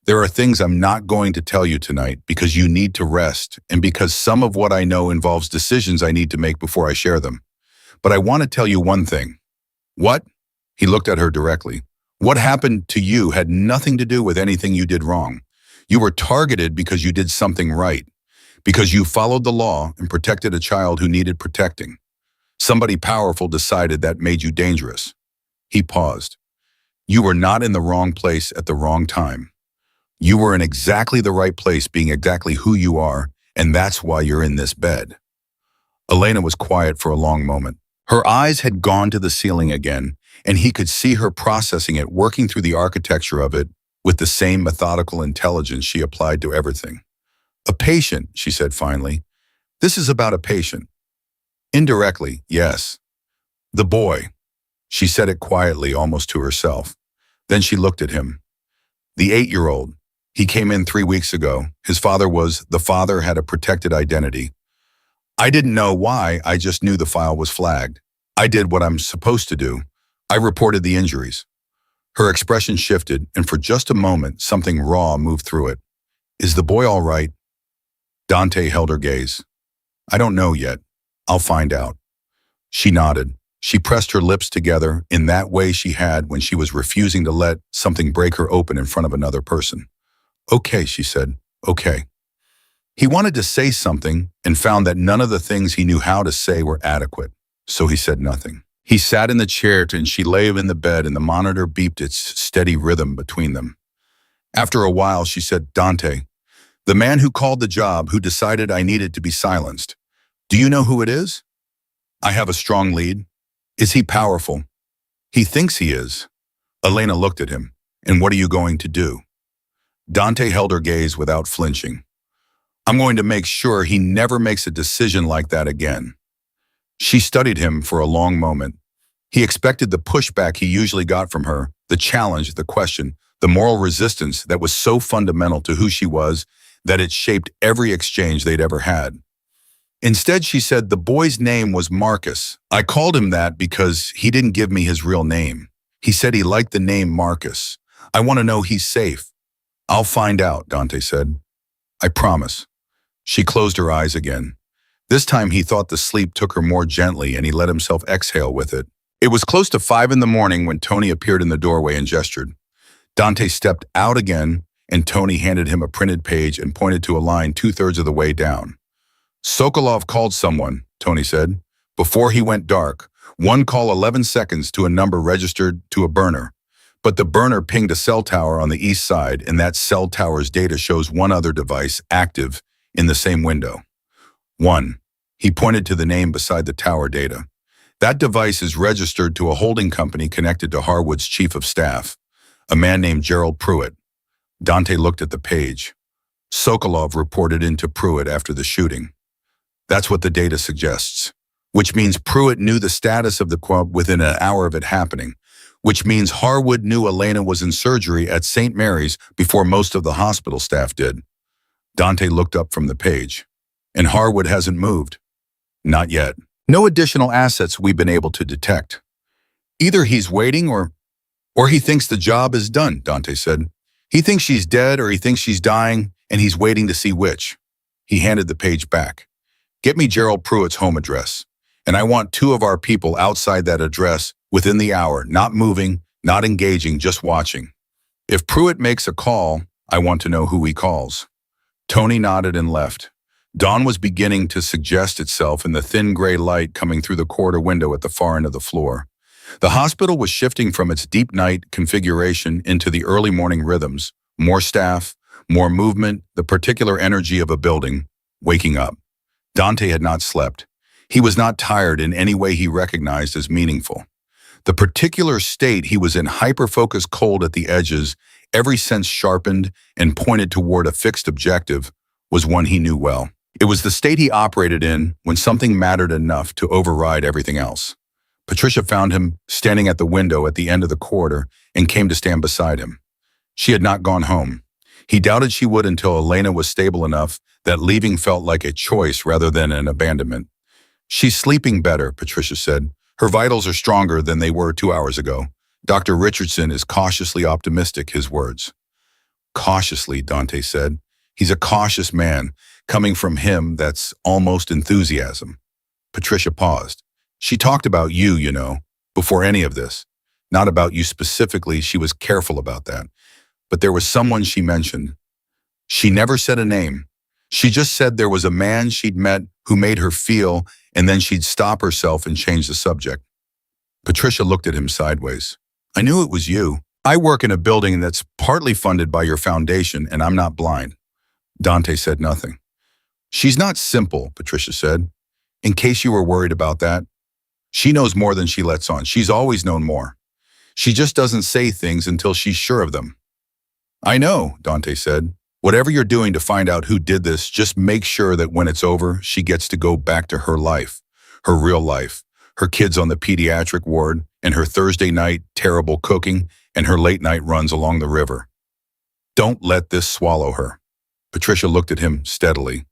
There are things I'm not going to tell you tonight because you need to rest and because some of what I know involves decisions I need to make before I share them. But I want to tell you one thing. What? He looked at her directly. What happened to you had nothing to do with anything you did wrong. You were targeted because you did something right, because you followed the law and protected a child who needed protecting. Somebody powerful decided that made you dangerous. He paused. You were not in the wrong place at the wrong time. You were in exactly the right place, being exactly who you are, and that's why you're in this bed. Elena was quiet for a long moment. Her eyes had gone to the ceiling again, and he could see her processing it, working through the architecture of it with the same methodical intelligence she applied to everything. A patient, she said finally. This is about a patient. Indirectly, yes. The boy. She said it quietly, almost to herself. Then she looked at him. The 8-year-old. He came in 3 weeks ago. The father had a protected identity. I didn't know why, I just knew the file was flagged. I did what I'm supposed to do. I reported the injuries. Her expression shifted, and for just a moment, something raw moved through it. Is the boy all right? Dante held her gaze. I don't know yet. I'll find out. She nodded. She pressed her lips together in that way she had when she was refusing to let something break her open in front of another person. Okay, she said. Okay. He wanted to say something and found that none of the things he knew how to say were adequate, so he said nothing. He sat in the chair and she lay in the bed, and the monitor beeped its steady rhythm between them. After a while, she said, Dante, the man who called the job, who decided I needed to be silenced. Do you know who it is? I have a strong lead. Is he powerful? He thinks he is. Elena looked at him. And what are you going to do? Dante held her gaze without flinching. I'm going to make sure he never makes a decision like that again. She studied him for a long moment. He expected the pushback he usually got from her, the challenge, the question, the moral resistance that was so fundamental to who she was that it shaped every exchange they'd ever had. Instead, she said, the boy's name was Marcus. I called him that because he didn't give me his real name. He said he liked the name Marcus. I want to know he's safe. I'll find out, Dante said. I promise. She closed her eyes again. This time he thought the sleep took her more gently, and he let himself exhale with it. It was close to 5 in the morning when Tony appeared in the doorway and gestured. Dante stepped out again, and Tony handed him a printed page and pointed to a line 2/3 of the way down. Sokolov called someone, Tony said. Before he went dark, one call 11 seconds to a number registered to a burner. But the burner pinged a cell tower on the east side, and that cell tower's data shows one other device active in the same window. 1. He pointed to the name beside the tower data. That device is registered to a holding company connected to Harwood's chief of staff, a man named Gerald Pruitt. Dante looked at the page. Sokolov reported into Pruitt after the shooting. That's what the data suggests. Which means Pruitt knew the status of the club within an hour of it happening. Which means Harwood knew Elena was in surgery at St. Mary's before most of the hospital staff did. Dante looked up from the page. And Harwood hasn't moved. Not yet. No additional assets we've been able to detect. Either he's waiting or he thinks the job is done, Dante said. He thinks she's dead or he thinks she's dying, and he's waiting to see which. He handed the page back. Get me Gerald Pruitt's home address, and I want 2 of our people outside that address within the hour, not moving, not engaging, just watching. If Pruitt makes a call, I want to know who he calls. Tony nodded and left. Dawn was beginning to suggest itself in the thin gray light coming through the corridor window at the far end of the floor. The hospital was shifting from its deep night configuration into the early morning rhythms, more staff, more movement, the particular energy of a building, waking up. Dante had not slept. He was not tired in any way he recognized as meaningful. The particular state he was in, hyper-focused cold at the edges, every sense sharpened and pointed toward a fixed objective, was one he knew well. It was the state he operated in when something mattered enough to override everything else. Patricia found him standing at the window at the end of the corridor and came to stand beside him. She had not gone home. He doubted she would until Elena was stable enough that leaving felt like a choice rather than an abandonment. She's sleeping better, Patricia said. Her vitals are stronger than they were 2 hours ago. Dr. Richardson is cautiously optimistic, his words. Cautiously, Dante said. He's a cautious man. Coming from him, that's almost enthusiasm. Patricia paused. She talked about you, you know, before any of this. Not about you specifically, she was careful about that. But there was someone she mentioned. She never said a name. She just said there was a man she'd met who made her feel, and then she'd stop herself and change the subject. Patricia looked at him sideways. I knew it was you. I work in a building that's partly funded by your foundation, and I'm not blind. Dante said nothing. She's not simple, Patricia said. In case you were worried about that. She knows more than she lets on. She's always known more. She just doesn't say things until she's sure of them. I know, Dante said. Whatever you're doing to find out who did this, just make sure that when it's over, she gets to go back to her life, her real life, her kids on the pediatric ward, and her Thursday night terrible cooking, and her late night runs along the river. Don't let this swallow her. Patricia looked at him steadily.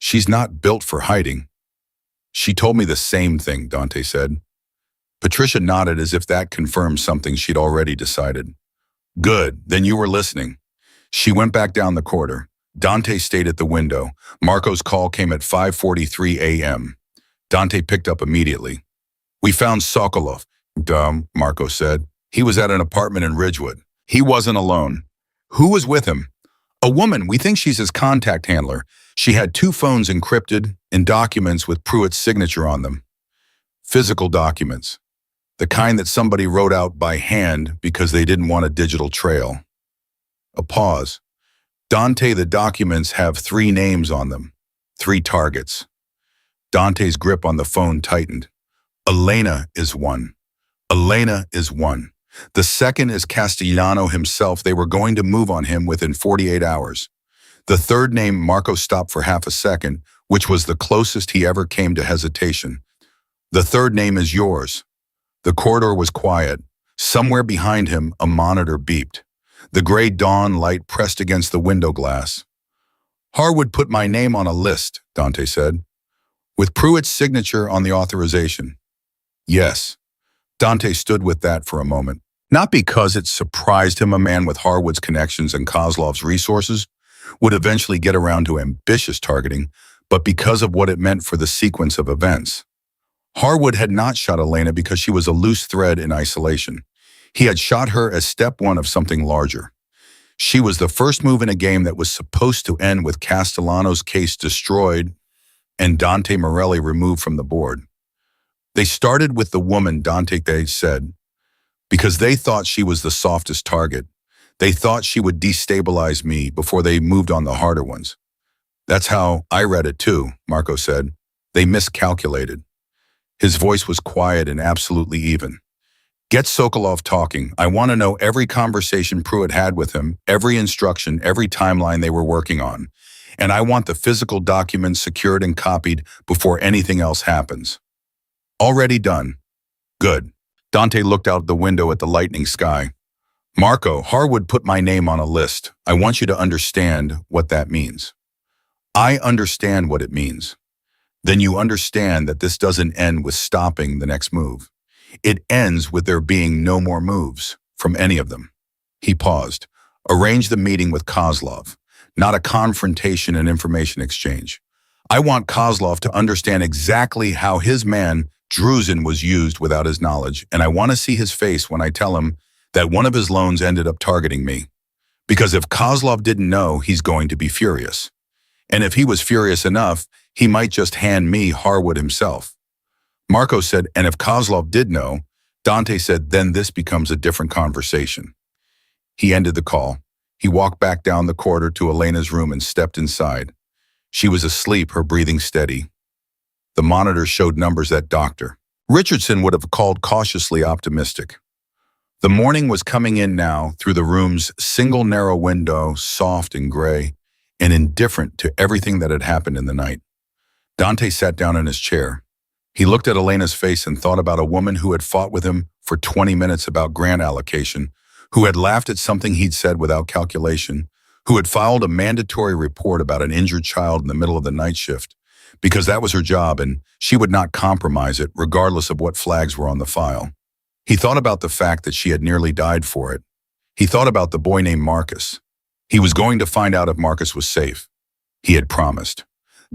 She's not built for hiding. She told me the same thing, Dante said. Patricia nodded as if that confirmed something she'd already decided. Good, then you were listening. She went back down the corridor. Dante stayed at the window. Marco's call came at 5:43 a.m. Dante picked up immediately. We found Sokolov, Marco said. He was at an apartment in Ridgewood. He wasn't alone. Who was with him? A woman. We think she's his contact handler. She had 2 phones encrypted and documents with Pruitt's signature on them. Physical documents. The kind that somebody wrote out by hand because they didn't want a digital trail. A pause. Dante, the documents have 3 names on them. 3 targets. Dante's grip on the phone tightened. Elena is one. Elena is one. The second is Castellano himself. They were going to move on him within 48 hours. The third name, Marco stopped for half a second, which was the closest he ever came to hesitation. The third name is yours. The corridor was quiet. Somewhere behind him, a monitor beeped. The gray dawn light pressed against the window glass. Harwood put my name on a list, Dante said, with Pruitt's signature on the authorization. Yes. Dante stood with that for a moment. Not because it surprised him a man with Harwood's connections and Kozlov's resources would eventually get around to ambitious targeting, but because of what it meant for the sequence of events. Harwood had not shot Elena because she was a loose thread in isolation. He had shot her as step 1 of something larger. She was the first move in a game that was supposed to end with Castellano's case destroyed and Dante Morelli removed from the board. They started with the woman, Dante, they said, because they thought she was the softest target. They thought she would destabilize me before they moved on the harder ones. That's how I read it too, Marco said. They miscalculated. His voice was quiet and absolutely even. Get Sokolov talking. I want to know every conversation Pruitt had with him, every instruction, every timeline they were working on. And I want the physical documents secured and copied before anything else happens. Already done. Good. Dante looked out the window at the lightning sky. Marco, Harwood put my name on a list. I want you to understand what that means. I understand what it means. Then you understand that this doesn't end with stopping the next move. It ends with there being no more moves from any of them. He paused. Arrange the meeting with Kozlov, not a confrontation and information exchange. I want Kozlov to understand exactly how his man, Druzin, was used without his knowledge, and I want to see his face when I tell him that one of his loans ended up targeting me. Because if Kozlov didn't know, he's going to be furious. And if he was furious enough, he might just hand me Harwood himself. Marco said, and if Kozlov did know, Dante said, then this becomes a different conversation. He ended the call. He walked back down the corridor to Elena's room and stepped inside. She was asleep, her breathing steady. The monitor showed numbers that Dr. Richardson would have called cautiously optimistic. The morning was coming in now through the room's single narrow window, soft and gray, and indifferent to everything that had happened in the night. Dante sat down in his chair. He looked at Elena's face and thought about a woman who had fought with him for 20 minutes about grant allocation, who had laughed at something he'd said without calculation, who had filed a mandatory report about an injured child in the middle of the night shift, because that was her job and she would not compromise it regardless of what flags were on the file. He thought about the fact that she had nearly died for it. He thought about the boy named Marcus. He was going to find out if Marcus was safe. He had promised.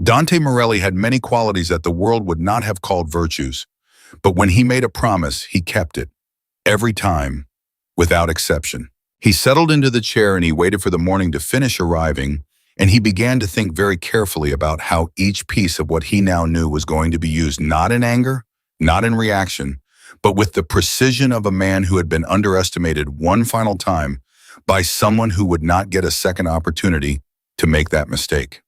Dante Morelli had many qualities that the world would not have called virtues, but when he made a promise, he kept it. Every time, without exception. He settled into the chair and he waited for the morning to finish arriving, and he began to think very carefully about how each piece of what he now knew was going to be used not in anger, not in reaction, but with the precision of a man who had been underestimated one final time by someone who would not get a second opportunity to make that mistake.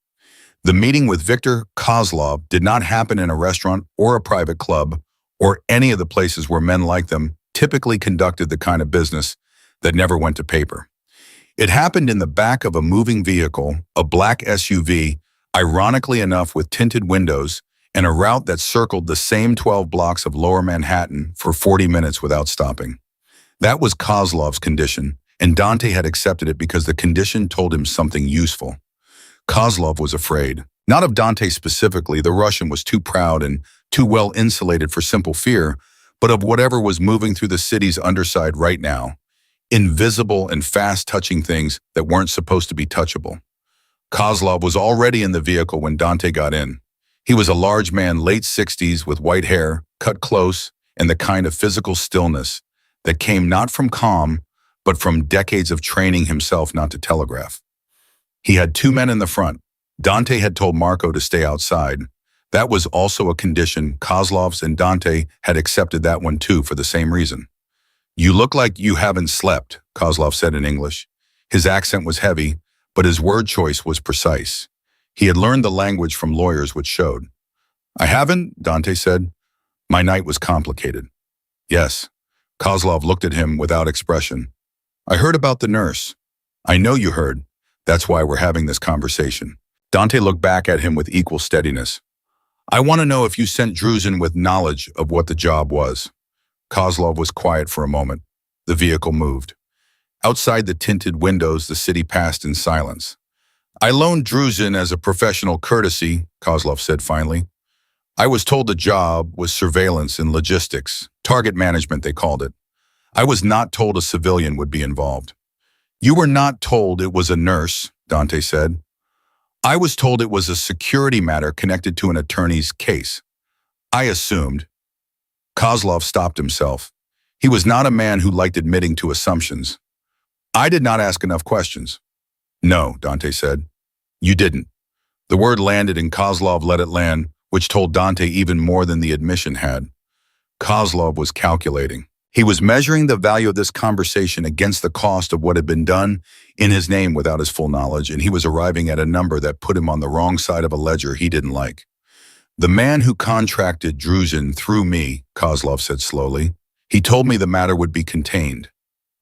The meeting with Viktor Kozlov did not happen in a restaurant or a private club or any of the places where men like them typically conducted the kind of business that never went to paper. It happened in the back of a moving vehicle, a black SUV, ironically enough with tinted windows, and a route that circled the same 12 blocks of Lower Manhattan for 40 minutes without stopping. That was Kozlov's condition, and Dante had accepted it because the condition told him something useful. Kozlov was afraid. Not of Dante specifically, the Russian was too proud and too well insulated for simple fear, but of whatever was moving through the city's underside right now. Invisible and fast-touching things that weren't supposed to be touchable. Kozlov was already in the vehicle when Dante got in. He was a large man, late 60s, with white hair, cut close, and the kind of physical stillness that came not from calm, but from decades of training himself not to telegraph. He had two men in the front. Dante had told Marco to stay outside. That was also a condition. Kozlov's and Dante had accepted that one too for the same reason. You look like you haven't slept, Kozlov said in English. His accent was heavy, but his word choice was precise. He had learned the language from lawyers, which showed. I haven't, Dante said. My night was complicated. Yes. Kozlov looked at him without expression. I heard about the nurse. I know you heard. That's why we're having this conversation. Dante looked back at him with equal steadiness. I want to know if you sent Druzin with knowledge of what the job was. Kozlov was quiet for a moment. The vehicle moved. Outside the tinted windows, the city passed in silence. I loaned Druzin as a professional courtesy, Kozlov said finally. I was told the job was surveillance and logistics, target management they called it. I was not told a civilian would be involved. You were not told it was a nurse, Dante said. I was told it was a security matter connected to an attorney's case. I assumed. Kozlov stopped himself. He was not a man who liked admitting to assumptions. I did not ask enough questions. No, Dante said. You didn't. The word landed and Kozlov let it land, which told Dante even more than the admission had. Kozlov was calculating. He was measuring the value of this conversation against the cost of what had been done in his name without his full knowledge, and he was arriving at a number that put him on the wrong side of a ledger he didn't like. The man who contracted Druzin through me, Kozlov said slowly. He told me the matter would be contained.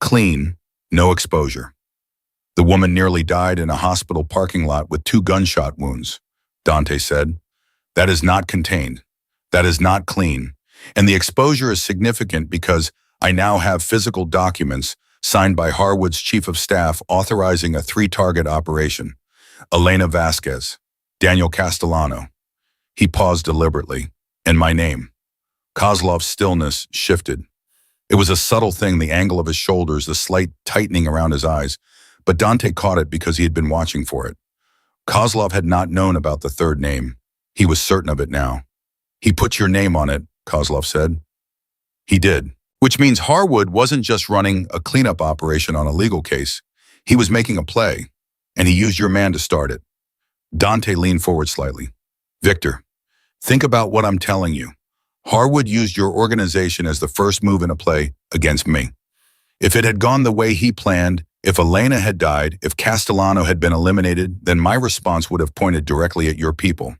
Clean, no exposure. The woman nearly died in a hospital parking lot with 2 gunshot wounds, Dante said. That is not contained. That is not clean. And the exposure is significant because I now have physical documents signed by Harwood's chief of staff authorizing a 3-target operation. Elena Vasquez, Daniel Castellano. He paused deliberately. And my name. Kozlov's stillness shifted. It was a subtle thing, the angle of his shoulders, the slight tightening around his eyes, but Dante caught it because he had been watching for it. Kozlov had not known about the 3rd name. He was certain of it now. He put your name on it, Kozlov said. He did. Which means Harwood wasn't just running a cleanup operation on a legal case. He was making a play, and he used your man to start it. Dante leaned forward slightly. Victor, think about what I'm telling you. Harwood used your organization as the first move in a play against me. If it had gone the way he planned, if Elena had died, if Castellano had been eliminated, then my response would have pointed directly at your people.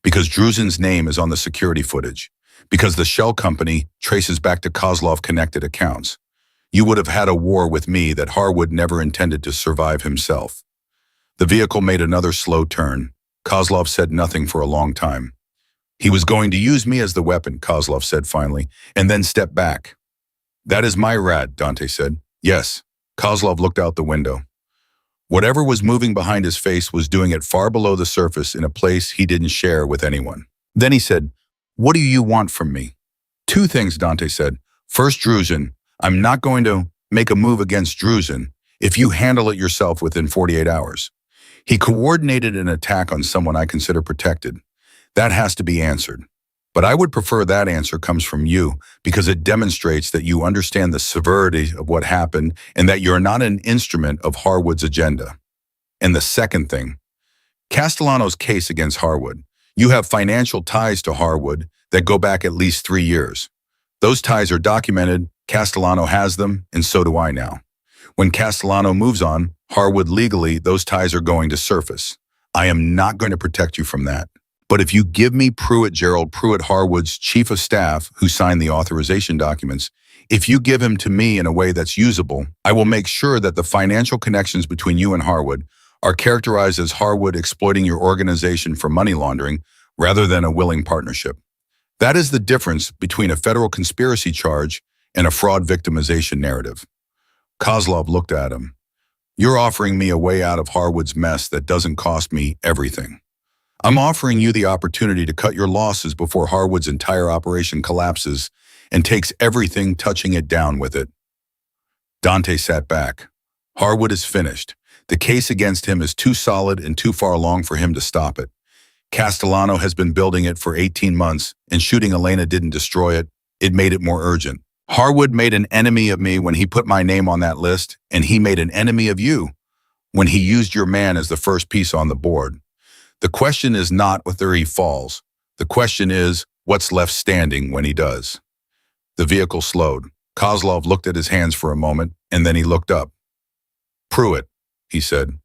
Because Druzin's name is on the security footage. Because the shell company traces back to Kozlov-connected accounts. You would have had a war with me that Harwood never intended to survive himself. The vehicle made another slow turn. Kozlov said nothing for a long time. He was going to use me as the weapon, Kozlov said finally, and then step back. That is my rat, Dante said. Yes. Kozlov looked out the window. Whatever was moving behind his face was doing it far below the surface in a place he didn't share with anyone. Then he said, what do you want from me? 2 things, Dante said. First, Druzin. I'm not going to make a move against Druzin if you handle it yourself within 48 hours. He coordinated an attack on someone I consider protected. That has to be answered. But I would prefer that answer comes from you because it demonstrates that you understand the severity of what happened and that you're not an instrument of Harwood's agenda. And the second thing, Castellano's case against Harwood. You have financial ties to Harwood that go back at least 3 years. Those ties are documented, Castellano has them, and so do I now. When Castellano moves on, Harwood legally, those ties are going to surface. I am not going to protect you from that. But if you give me Gerald Pruitt, Harwood's chief of staff, who signed the authorization documents, if you give him to me in a way that's usable, I will make sure that the financial connections between you and Harwood are characterized as Harwood exploiting your organization for money laundering rather than a willing partnership. That is the difference between a federal conspiracy charge and a fraud victimization narrative. Kozlov looked at him. You're offering me a way out of Harwood's mess that doesn't cost me everything. I'm offering you the opportunity to cut your losses before Harwood's entire operation collapses and takes everything touching it down with it. Dante sat back. Harwood is finished. The case against him is too solid and too far along for him to stop it. Castellano has been building it for 18 months, and shooting Elena didn't destroy it. It made it more urgent. Harwood made an enemy of me when he put my name on that list, and he made an enemy of you when he used your man as the first piece on the board. The question is not whether he falls. The question is what's left standing when he does. The vehicle slowed. Kozlov looked at his hands for a moment, and then he looked up. Pruitt, he said.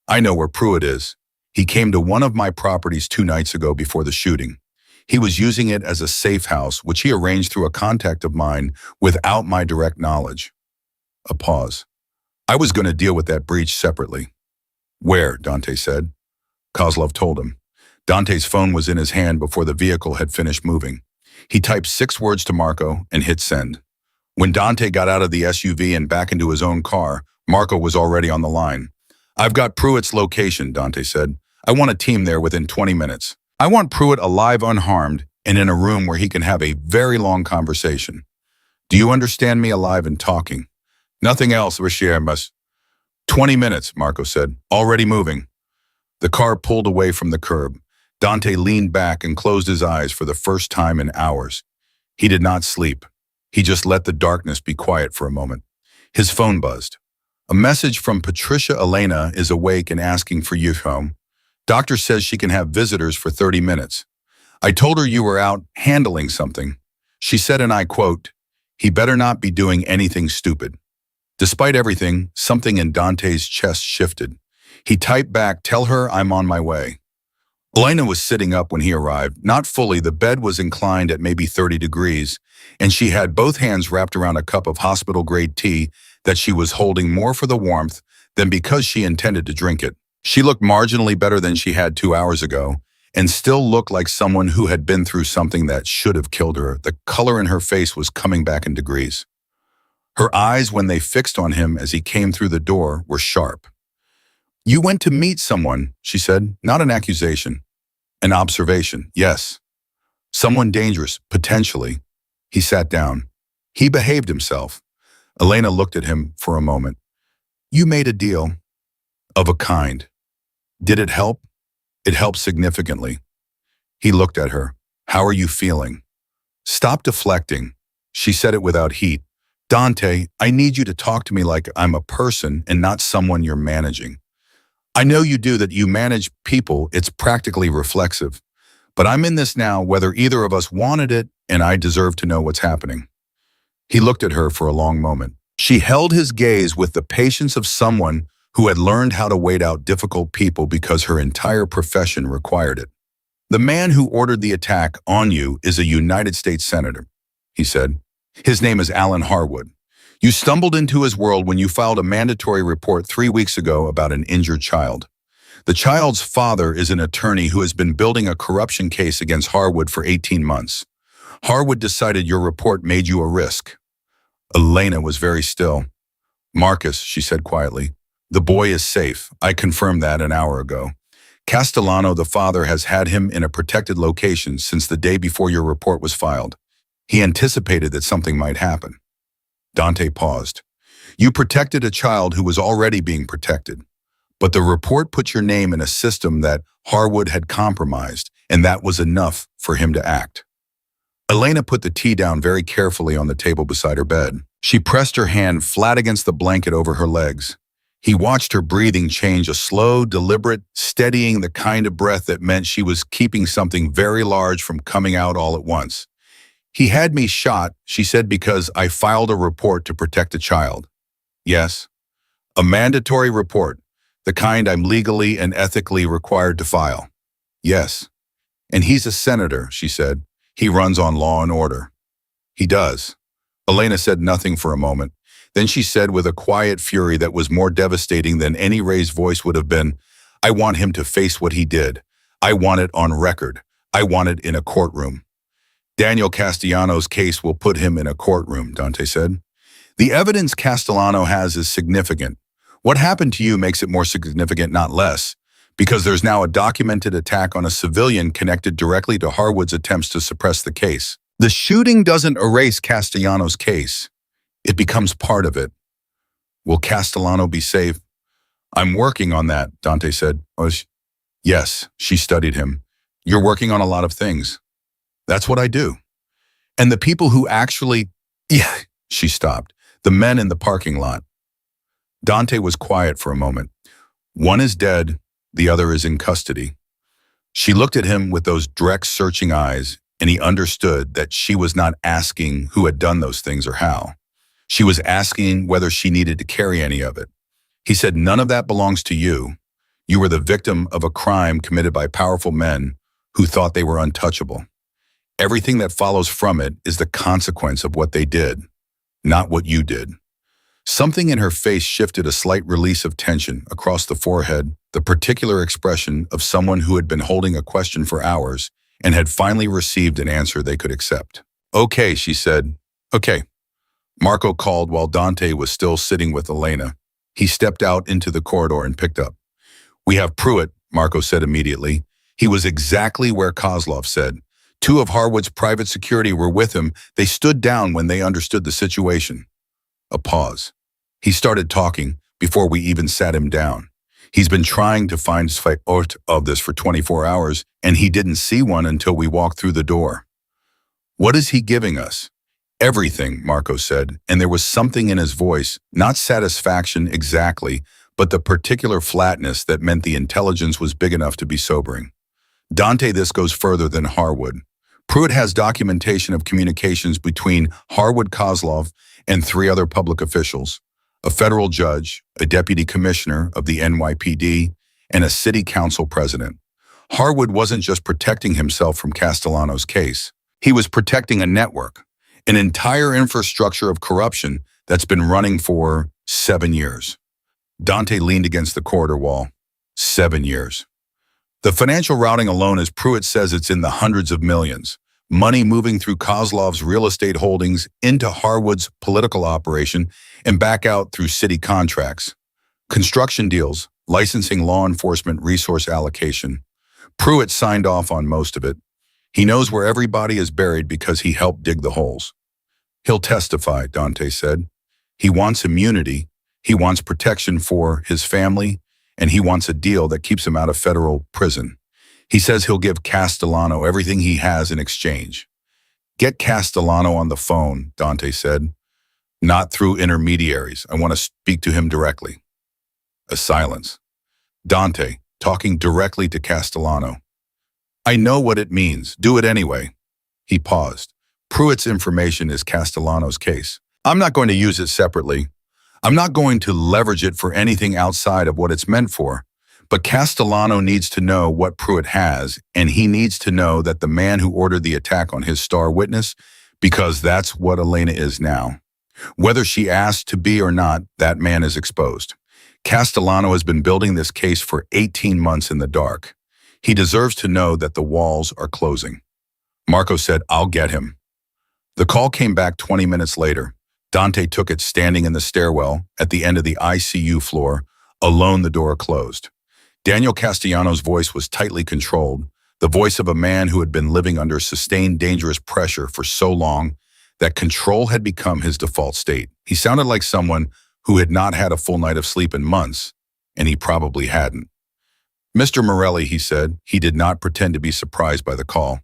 I know where Pruitt is. He came to one of my properties 2 nights ago before the shooting. He was using it as a safe house, which he arranged through a contact of mine without my direct knowledge. A pause. I was going to deal with that breach separately. Where? Dante said. Kozlov told him. Dante's phone was in his hand before the vehicle had finished moving. He typed 6 words to Marco and hit send. When Dante got out of the SUV and back into his own car, Marco was already on the line. I've got Pruitt's location, Dante said. I want a team there within 20 minutes. I want Pruitt alive, unharmed, and in a room where he can have a very long conversation. Do you understand me? Alive and talking? Nothing else, Rishiamas. 20 minutes, Marco said. Already moving. The car pulled away from the curb. Dante leaned back and closed his eyes for the first time in hours. He did not sleep. He just let the darkness be quiet for a moment. His phone buzzed. A message from Patricia. Elena is awake and asking for you home. Doctor says she can have visitors for 30 minutes. I told her you were out handling something. She said, and I quote, "He better not be doing anything stupid." Despite everything, something in Dante's chest shifted. He typed back, "Tell her I'm on my way." Elena was sitting up when he arrived. Not fully, the bed was inclined at maybe 30 degrees, and she had both hands wrapped around a cup of hospital-grade tea that she was holding more for the warmth than because she intended to drink it. She looked marginally better than she had 2 hours ago, and still looked like someone who had been through something that should have killed her. The color in her face was coming back in degrees. Her eyes, when they fixed on him as he came through the door, were sharp. "You went to meet someone," she said, "not an accusation. An observation, yes. Someone dangerous, potentially." He sat down. He behaved himself. Elena looked at him for a moment. "You made a deal. Of a kind. Did it help?" "It helped significantly." He looked at her. "How are you feeling?" "Stop deflecting." She said it without heat. "Dante, I need you to talk to me like I'm a person and not someone you're managing. I know you do that. You manage people. It's practically reflexive. But I'm in this now whether either of us wanted it, and I deserve to know what's happening." He looked at her for a long moment. She held his gaze with the patience of someone who had learned how to wait out difficult people because her entire profession required it. "The man who ordered the attack on you is a United States Senator," he said. "His name is Alan Harwood. You stumbled into his world when you filed a mandatory report 3 weeks ago about an injured child. The child's father is an attorney who has been building a corruption case against Harwood for 18 months. Harwood decided your report made you a risk." Elena was very still. "Marcus," she said quietly, "the boy is safe. I confirmed that an hour ago. Castellano, the father, has had him in a protected location since the day before your report was filed. He anticipated that something might happen." Dante paused. "You protected a child who was already being protected. But the report put your name in a system that Harwood had compromised, and that was enough for him to act." Elena put the tea down very carefully on the table beside her bed. She pressed her hand flat against the blanket over her legs. He watched her breathing change, a slow, deliberate, steadying, the kind of breath that meant she was keeping something very large from coming out all at once. "He had me shot," she said, "because I filed a report to protect a child." "Yes." "A mandatory report, the kind I'm legally and ethically required to file." "Yes." "And he's a senator," she said. "He runs on law and order." "He does." Elena said nothing for a moment. Then she said with a quiet fury that was more devastating than any raised voice would have been, "I want him to face what he did. I want it on record. I want it in a courtroom." "Daniel Castellano's case will put him in a courtroom," Dante said. "The evidence Castellano has is significant. What happened to you makes it more significant, not less, because there's now a documented attack on a civilian connected directly to Harwood's attempts to suppress the case. The shooting doesn't erase Castellano's case. It becomes part of it. Will Castellano be safe?" "I'm working on that," Dante said. "Yes," she studied him. "You're working on a lot of things." "That's what I do." "And the people who actually—" "Yeah," she stopped. "The men in the parking lot." Dante was quiet for a moment. "One is dead, the other is in custody." She looked at him with those direct, searching eyes, and he understood that she was not asking who had done those things or how. She was asking whether she needed to carry any of it. He said, "None of that belongs to you. You were the victim of a crime committed by powerful men who thought they were untouchable. Everything that follows from it is the consequence of what they did, not what you did." Something in her face shifted, a slight release of tension across the forehead, the particular expression of someone who had been holding a question for hours and had finally received an answer they could accept. "Okay," she said. "Okay." Marco called while Dante was still sitting with Elena. He stepped out into the corridor and picked up. "We have Pruitt," Marco said immediately. He was exactly where Kozlov said. 2 of Harwood's private security were with him. They stood down when they understood the situation. A pause. He started talking before we even sat him down. He's been trying to find out of this for 24 hours, and he didn't see one until we walked through the door. "What is he giving us?" "Everything," Marco said, and there was something in his voice, not satisfaction exactly, but the particular flatness that meant the intelligence was big enough to be sobering. "Dante, this goes further than Harwood. Pruitt has documentation of communications between Harwood Kozlov and three other public officials, a federal judge, a deputy commissioner of the NYPD, and a city council president. Harwood wasn't just protecting himself from Castellano's case. He was protecting a network, an entire infrastructure of corruption that's been running for 7 years. Dante leaned against the corridor wall. 7 years. The financial routing alone, as Pruitt says, it's in the hundreds of millions. Money moving through Kozlov's real estate holdings into Harwood's political operation and back out through city contracts. Construction deals, licensing, law enforcement, resource allocation. Pruitt signed off on most of it. He knows where everybody is buried because he helped dig the holes. He'll testify, Dante said. He wants immunity, he wants protection for his family, and he wants a deal that keeps him out of federal prison. He says he'll give Castellano everything he has in exchange. Get Castellano on the phone, Dante said. Not through intermediaries. I want to speak to him directly. A silence. Dante, talking directly to Castellano. I know what it means. Do it anyway. He paused. Pruitt's information is Castellano's case. I'm not going to use it separately. I'm not going to leverage it for anything outside of what it's meant for. But Castellano needs to know what Pruitt has, and he needs to know that the man who ordered the attack on his star witness, because that's what Elena is now. Whether she asked to be or not, that man is exposed. Castellano has been building this case for 18 months in the dark. He deserves to know that the walls are closing. Marco said, I'll get him. The call came back 20 minutes later. Dante took it standing in the stairwell at the end of the ICU floor. Alone, the door closed. Daniel Castellano's voice was tightly controlled, the voice of a man who had been living under sustained dangerous pressure for so long that control had become his default state. He sounded like someone who had not had a full night of sleep in months, and he probably hadn't. Mr. Morelli, he said. He did not pretend to be surprised by the call.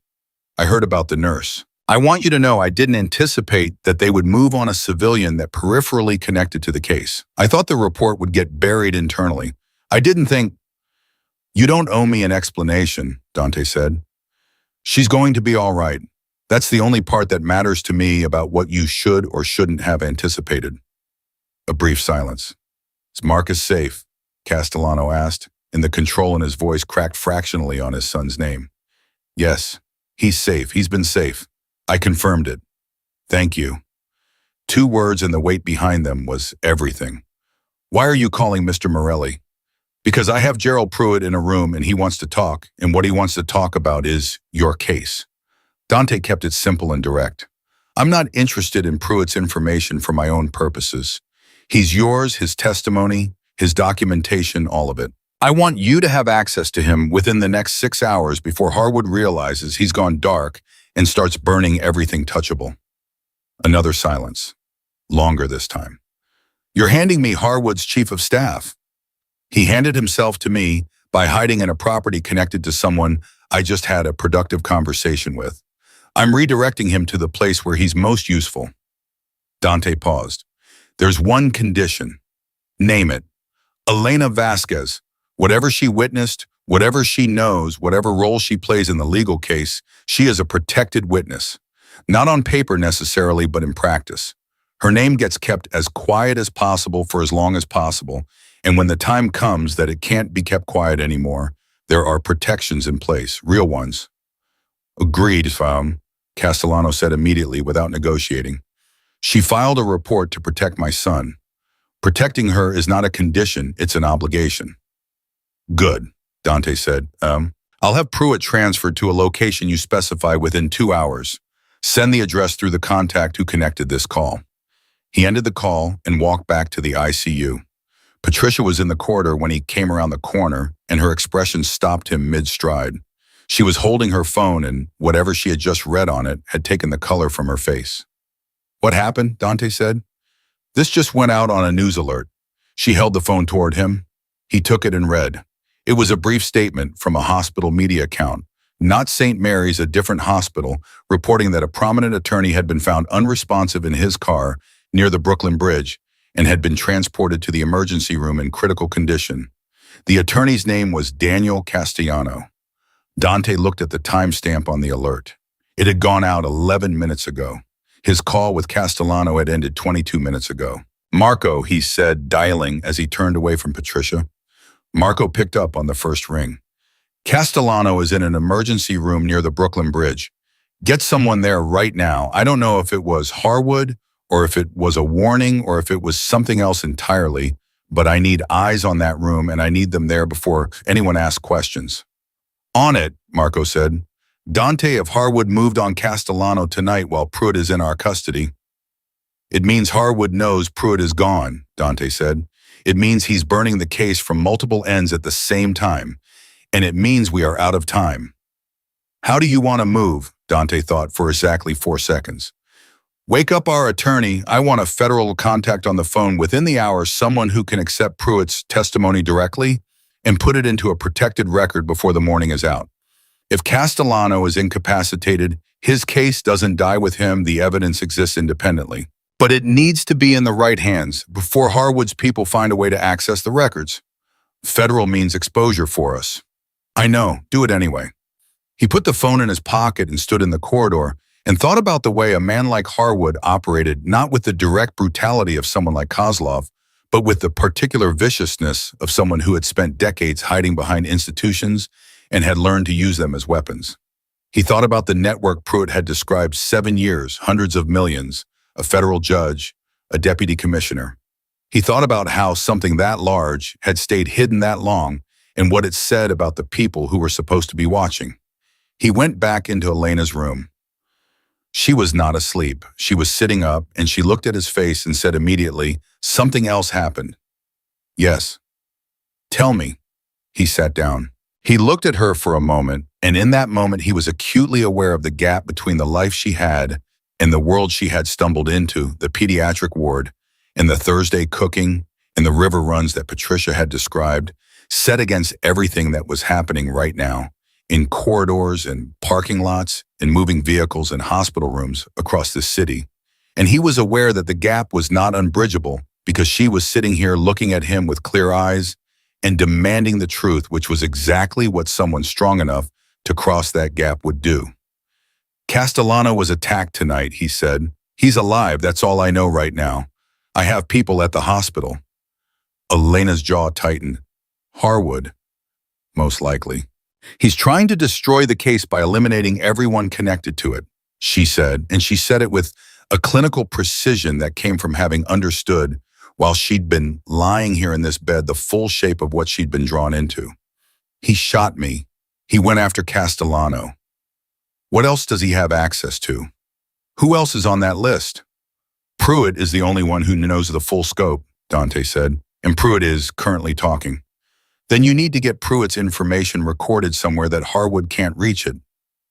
I heard about the nurse. I want you to know I didn't anticipate that they would move on a civilian that peripherally connected to the case. I thought the report would get buried internally. I didn't think... You don't owe me an explanation, Dante said. She's going to be all right. That's the only part that matters to me about what you should or shouldn't have anticipated. A brief silence. Is Marcus safe? Castellano asked, and the control in his voice cracked fractionally on his son's name. Yes, he's safe. He's been safe. I confirmed it. Thank you. 2 words and the weight behind them was everything. Why are you calling Mr. Morelli? Because I have Gerald Pruitt in a room and he wants to talk, and what he wants to talk about is your case. Dante kept it simple and direct. I'm not interested in Pruitt's information for my own purposes. He's yours, his testimony, his documentation, all of it. I want you to have access to him within the next 6 hours before Harwood realizes he's gone dark and starts burning everything touchable. Another silence. Longer this time. You're handing me Harwood's chief of staff. He handed himself to me by hiding in a property connected to someone I just had a productive conversation with. I'm redirecting him to the place where he's most useful. Dante paused. There's one condition. Name it. Elena Vasquez. Whatever she witnessed, whatever she knows, whatever role she plays in the legal case, she is a protected witness. Not on paper necessarily, but in practice. Her name gets kept as quiet as possible for as long as possible, and when the time comes that it can't be kept quiet anymore, there are protections in place, real ones. Agreed, Castellano said immediately without negotiating. She filed a report to protect my son. Protecting her is not a condition, it's an obligation. Good, Dante said. I'll have Pruitt transferred to a location you specify within 2 hours. Send the address through the contact who connected this call. He ended the call and walked back to the ICU. Patricia was in the corridor when he came around the corner, and her expression stopped him mid-stride. She was holding her phone, and whatever she had just read on it had taken the color from her face. What happened? Dante said. This just went out on a news alert. She held the phone toward him. He took it and read. It was a brief statement from a hospital media account, not St. Mary's, a different hospital, reporting that a prominent attorney had been found unresponsive in his car near the Brooklyn Bridge and had been transported to the emergency room in critical condition. The attorney's name was Daniel Castellano. Dante looked at the timestamp on the alert. It had gone out 11 minutes ago. His call with Castellano had ended 22 minutes ago. Marco, he said, dialing as he turned away from Patricia. Marco picked up on the first ring. Castellano is in an emergency room near the Brooklyn Bridge. Get someone there right now. I don't know if it was Harwood or if it was a warning or if it was something else entirely, but I need eyes on that room and I need them there before anyone asks questions. On it, Marco said. Dante of Harwood moved on Castellano tonight while Pruitt is in our custody. It means Harwood knows Pruitt is gone, Dante said. It means he's burning the case from multiple ends at the same time. And it means we are out of time. How do you want to move? Dante thought for exactly 4 seconds. Wake up our attorney. I want a federal contact on the phone within the hour, someone who can accept Pruitt's testimony directly and put it into a protected record before the morning is out. If Castellano is incapacitated, his case doesn't die with him. The evidence exists independently. But it needs to be in the right hands before Harwood's people find a way to access the records. Federal means exposure for us. I know, do it anyway. He put the phone in his pocket and stood in the corridor and thought about the way a man like Harwood operated, not with the direct brutality of someone like Kozlov, but with the particular viciousness of someone who had spent decades hiding behind institutions and had learned to use them as weapons. He thought about the network Pruitt had described: 7 years, hundreds of millions, a federal judge, a deputy commissioner. He thought about how something that large had stayed hidden that long and what it said about the people who were supposed to be watching. He went back into Elena's room. She was not asleep. She was sitting up, and she looked at his face and said immediately, "Something else happened." "Yes." "Tell me." He sat down. He looked at her for a moment, and in that moment he was acutely aware of the gap between the life she had and the world she had stumbled into, the pediatric ward, and the Thursday cooking, and the river runs that Patricia had described, set against everything that was happening right now, in corridors and parking lots and moving vehicles and hospital rooms across the city. And he was aware that the gap was not unbridgeable because she was sitting here looking at him with clear eyes and demanding the truth, which was exactly what someone strong enough to cross that gap would do. "Castellano was attacked tonight," he said. "He's alive, that's all I know right now. I have people at the hospital." Elena's jaw tightened. "Harwood, most likely. He's trying to destroy the case by eliminating everyone connected to it," she said, and she said it with a clinical precision that came from having understood, while she'd been lying here in this bed, the full shape of what she'd been drawn into. "He shot me. He went after Castellano. What else does he have access to? Who else is on that list?" "Pruitt is the only one who knows the full scope," Dante said, "and Pruitt is currently talking." "Then you need to get Pruitt's information recorded somewhere that Harwood can't reach it,"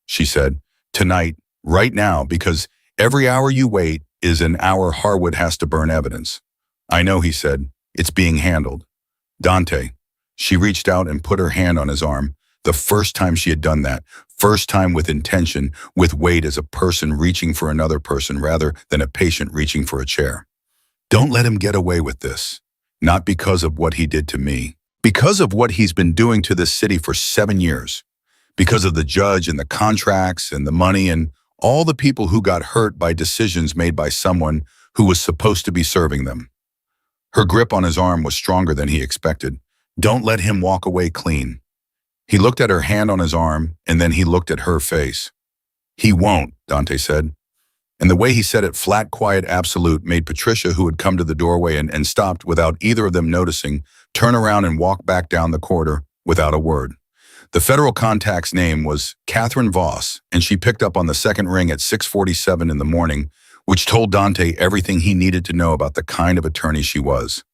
she said, "tonight, right now, because every hour you wait is an hour Harwood has to burn evidence." "I know," he said. "It's being handled." "Dante." She reached out and put her hand on his arm, the first time she had done that, first time with intention, with weight, as a person reaching for another person rather than a patient reaching for a chair. "Don't let him get away with this. Not because of what he did to me. Because of what he's been doing to this city for 7 years. Because of the judge and the contracts and the money and all the people who got hurt by decisions made by someone who was supposed to be serving them." Her grip on his arm was stronger than he expected. "Don't let him walk away clean." He looked at her hand on his arm, and then he looked at her face. "He won't," Dante said. And the way he said it, flat, quiet, absolute, made Patricia, who had come to the doorway and stopped without either of them noticing, turn around and walk back down the corridor without a word. The federal contact's name was Catherine Voss, and she picked up on the second ring at 6:47 in the morning, which told Dante everything he needed to know about the kind of attorney she was.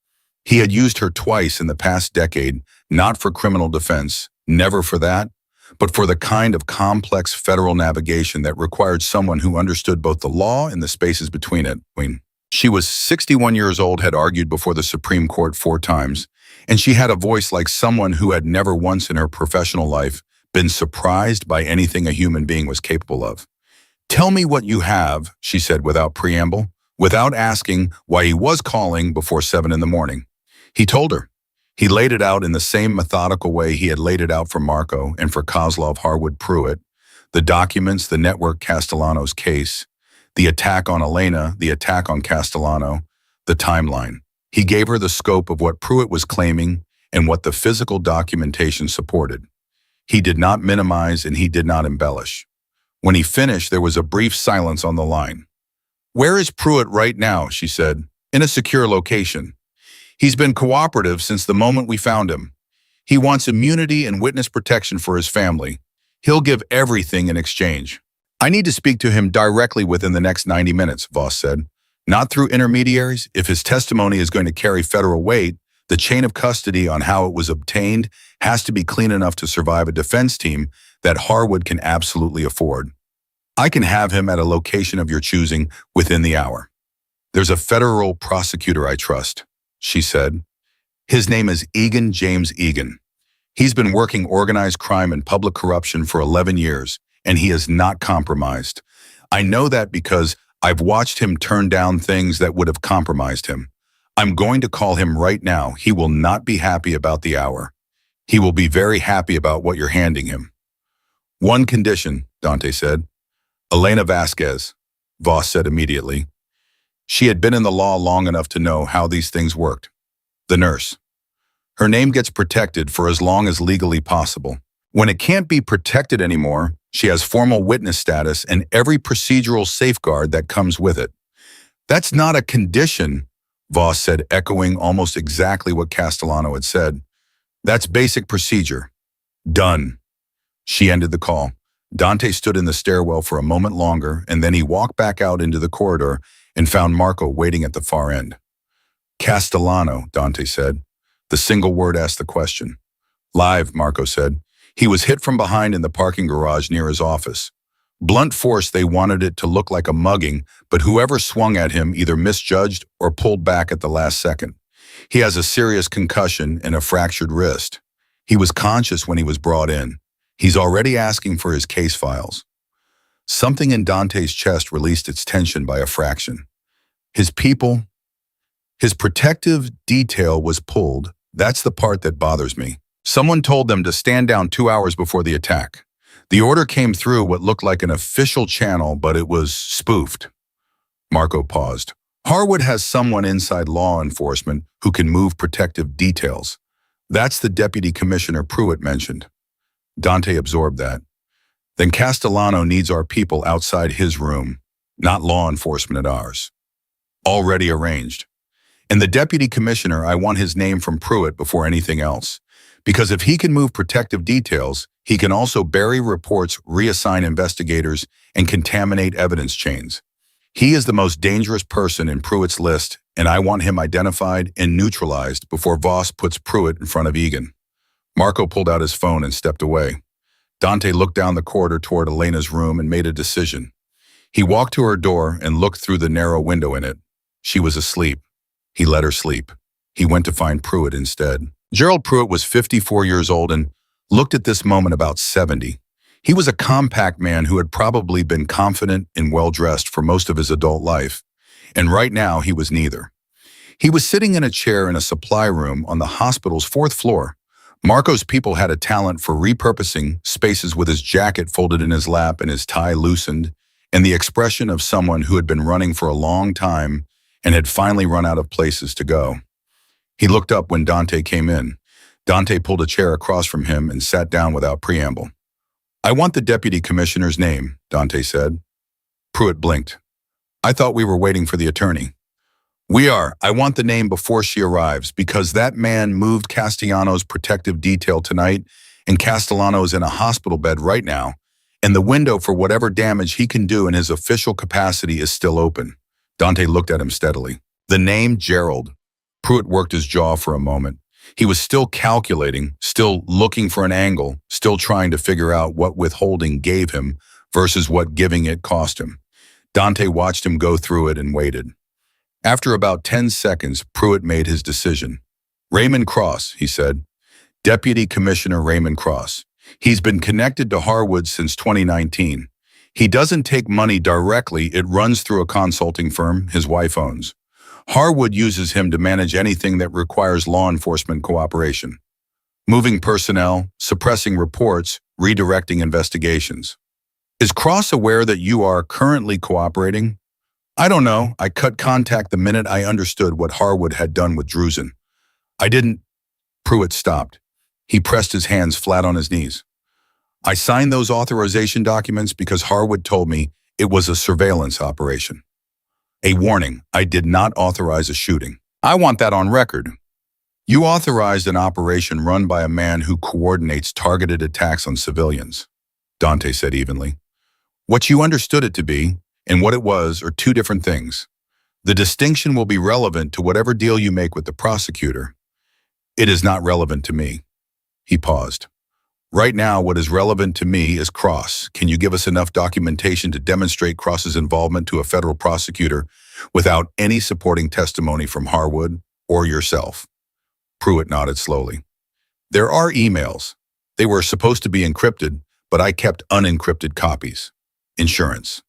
He had used her twice in the past decade, not for criminal defense, never for that, but for the kind of complex federal navigation that required someone who understood both the law and the spaces between it. She was 61 years old, had argued before the Supreme Court 4 times, and she had a voice like someone who had never once in her professional life been surprised by anything a human being was capable of. "Tell me what you have," she said without preamble, without asking why he was calling before 7 in the morning. He told her. He laid it out in the same methodical way he had laid it out for Marco and for Kozlov, Harwood, Pruitt. The documents, the network Castellano's case, the attack on Elena, the attack on Castellano, the timeline. He gave her the scope of what Pruitt was claiming and what the physical documentation supported. He did not minimize and he did not embellish. When he finished, there was a brief silence on the line. "Where is Pruitt right now?" she said. "In a secure location. He's been cooperative since the moment we found him. He wants immunity and witness protection for his family. He'll give everything in exchange." "I need to speak to him directly within the next 90 minutes, Voss said. "Not through intermediaries. If his testimony is going to carry federal weight, the chain of custody on how it was obtained has to be clean enough to survive a defense team that Harwood can absolutely afford. I can have him at a location of your choosing within the hour. There's a federal prosecutor I trust," she said. "His name is Egan James Egan. He's been working organized crime and public corruption for 11 years, and he is not compromised. I know that because I've watched him turn down things that would have compromised him. I'm going to call him right now. He will not be happy about the hour. He will be very happy about what you're handing him." "One condition," Dante said. "Elena Vasquez," Voss said immediately. She had been in the law long enough to know how these things worked. "The nurse. Her name gets protected for as long as legally possible. When it can't be protected anymore, she has formal witness status and every procedural safeguard that comes with it." "That's not a condition," Voss said, echoing almost exactly what Castellano had said. "That's basic procedure. Done." She ended the call. Dante stood in the stairwell for a moment longer, and then he walked back out into the corridor and found Marco waiting at the far end. "Castellano," Dante said. The single word asked the question. "Live," Marco said. "He was hit from behind in the parking garage near his office. Blunt force, they wanted it to look like a mugging, but whoever swung at him either misjudged or pulled back at the last second. He has a serious concussion and a fractured wrist. He was conscious when he was brought in. He's already asking for his case files." Something in Dante's chest released its tension by a fraction. His people, his protective detail was pulled. That's the part that bothers me. Someone told them to stand down 2 hours before the attack. The order came through what looked like an official channel, but it was spoofed. Marco paused. "Harwood has someone inside law enforcement who can move protective details. That's the deputy commissioner Pruitt mentioned." Dante absorbed that. "Then Castellano needs our people outside his room, not law enforcement at ours. Already arranged. And the deputy commissioner, I want his name from Pruitt before anything else. Because if he can move protective details, he can also bury reports, reassign investigators, and contaminate evidence chains. He is the most dangerous person in Pruitt's list, and I want him identified and neutralized before Voss puts Pruitt in front of Egan." Marco pulled out his phone and stepped away. Dante looked down the corridor toward Elena's room and made a decision. He walked to her door and looked through the narrow window in it. She was asleep. He let her sleep. He went to find Pruitt instead. Gerald Pruitt was 54 years old and looked at this moment about 70. He was a compact man who had probably been confident and well-dressed for most of his adult life, and right now he was neither. He was sitting in a chair in a supply room on the hospital's 4th floor. Marco's people had a talent for repurposing spaces with his jacket folded in his lap and his tie loosened, and the expression of someone who had been running for a long time and had finally run out of places to go. He looked up when Dante came in. Dante pulled a chair across from him and sat down without preamble. "I want the deputy commissioner's name," Dante said. Pruitt blinked. "I thought we were waiting for the attorney." "We are. I want the name before she arrives, because that man moved Castellano's protective detail tonight, and Castellano is in a hospital bed right now, and the window for whatever damage he can do in his official capacity is still open." Dante looked at him steadily. "The name Gerald." Pruitt worked his jaw for a moment. He was still calculating, still looking for an angle, still trying to figure out what withholding gave him versus what giving it cost him. Dante watched him go through it and waited. After about 10 seconds, Pruitt made his decision. "Raymond Cross," he said. "Deputy Commissioner Raymond Cross. He's been connected to Harwood since 2019. He doesn't take money directly, it runs through a consulting firm his wife owns. Harwood uses him to manage anything that requires law enforcement cooperation. Moving personnel, suppressing reports, redirecting investigations." Is Cross aware that you are currently cooperating? I don't know. I cut contact the minute I understood what Harwood had done with Drusen. I didn't. Pruitt stopped. He pressed his hands flat on his knees. I signed those authorization documents because Harwood told me it was a surveillance operation. A warning, I did not authorize a shooting. I want that on record. You authorized an operation run by a man who coordinates targeted attacks on civilians, Dante said evenly. What you understood it to be, and what it was, are two different things. The distinction will be relevant to whatever deal you make with the prosecutor. It is not relevant to me. He paused. Right now, what is relevant to me is Cross. Can you give us enough documentation to demonstrate Cross's involvement to a federal prosecutor without any supporting testimony from Harwood or yourself? Pruitt nodded slowly. There are emails. They were supposed to be encrypted, but I kept unencrypted copies. Insurance.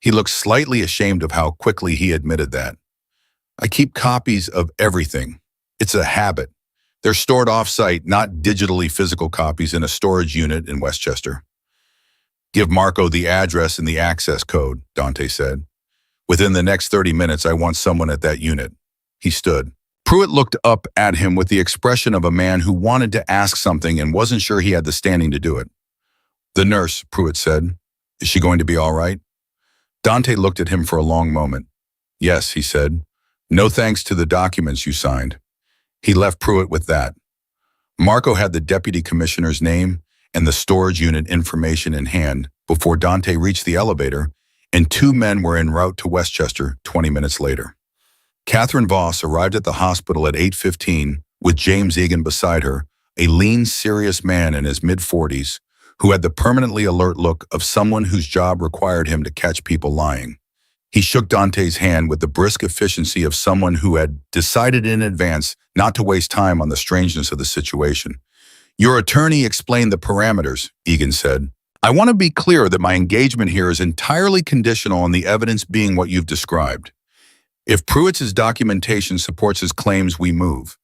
He looked slightly ashamed of how quickly he admitted that. I keep copies of everything. It's a habit. They're stored off-site, not digitally physical copies in a storage unit in Westchester. Give Marco the address and the access code, Dante said. Within the next 30 minutes, I want someone at that unit. He stood. Pruitt looked up at him with the expression of a man who wanted to ask something and wasn't sure he had the standing to do it. The nurse, Pruitt said. Is she going to be all right? Dante looked at him for a long moment. Yes, he said. No thanks to the documents you signed. He left Pruitt with that. Marco had the deputy commissioner's name and the storage unit information in hand before Dante reached the elevator, and two men were en route to Westchester 20 minutes later. Catherine Voss arrived at the hospital at 8:15 with James Egan beside her, a lean, serious man in his mid-40s who had the permanently alert look of someone whose job required him to catch people lying. He shook Dante's hand with the brisk efficiency of someone who had decided in advance not to waste time on the strangeness of the situation. Your attorney explained the parameters, Egan said. I want to be clear that my engagement here is entirely conditional on the evidence being what you've described. If Pruitt's documentation supports his claims, we move.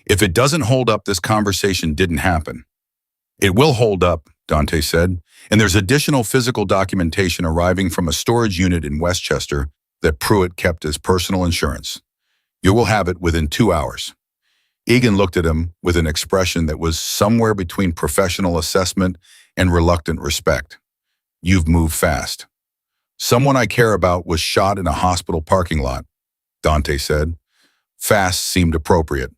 If it doesn't hold up, this conversation didn't happen. It will hold up, Dante said, and there's additional physical documentation arriving from a storage unit in Westchester that Pruitt kept as personal insurance. You will have it within 2 hours. Egan looked at him with an expression that was somewhere between professional assessment and reluctant respect. You've moved fast. Someone I care about was shot in a hospital parking lot, Dante said. Fast seemed appropriate.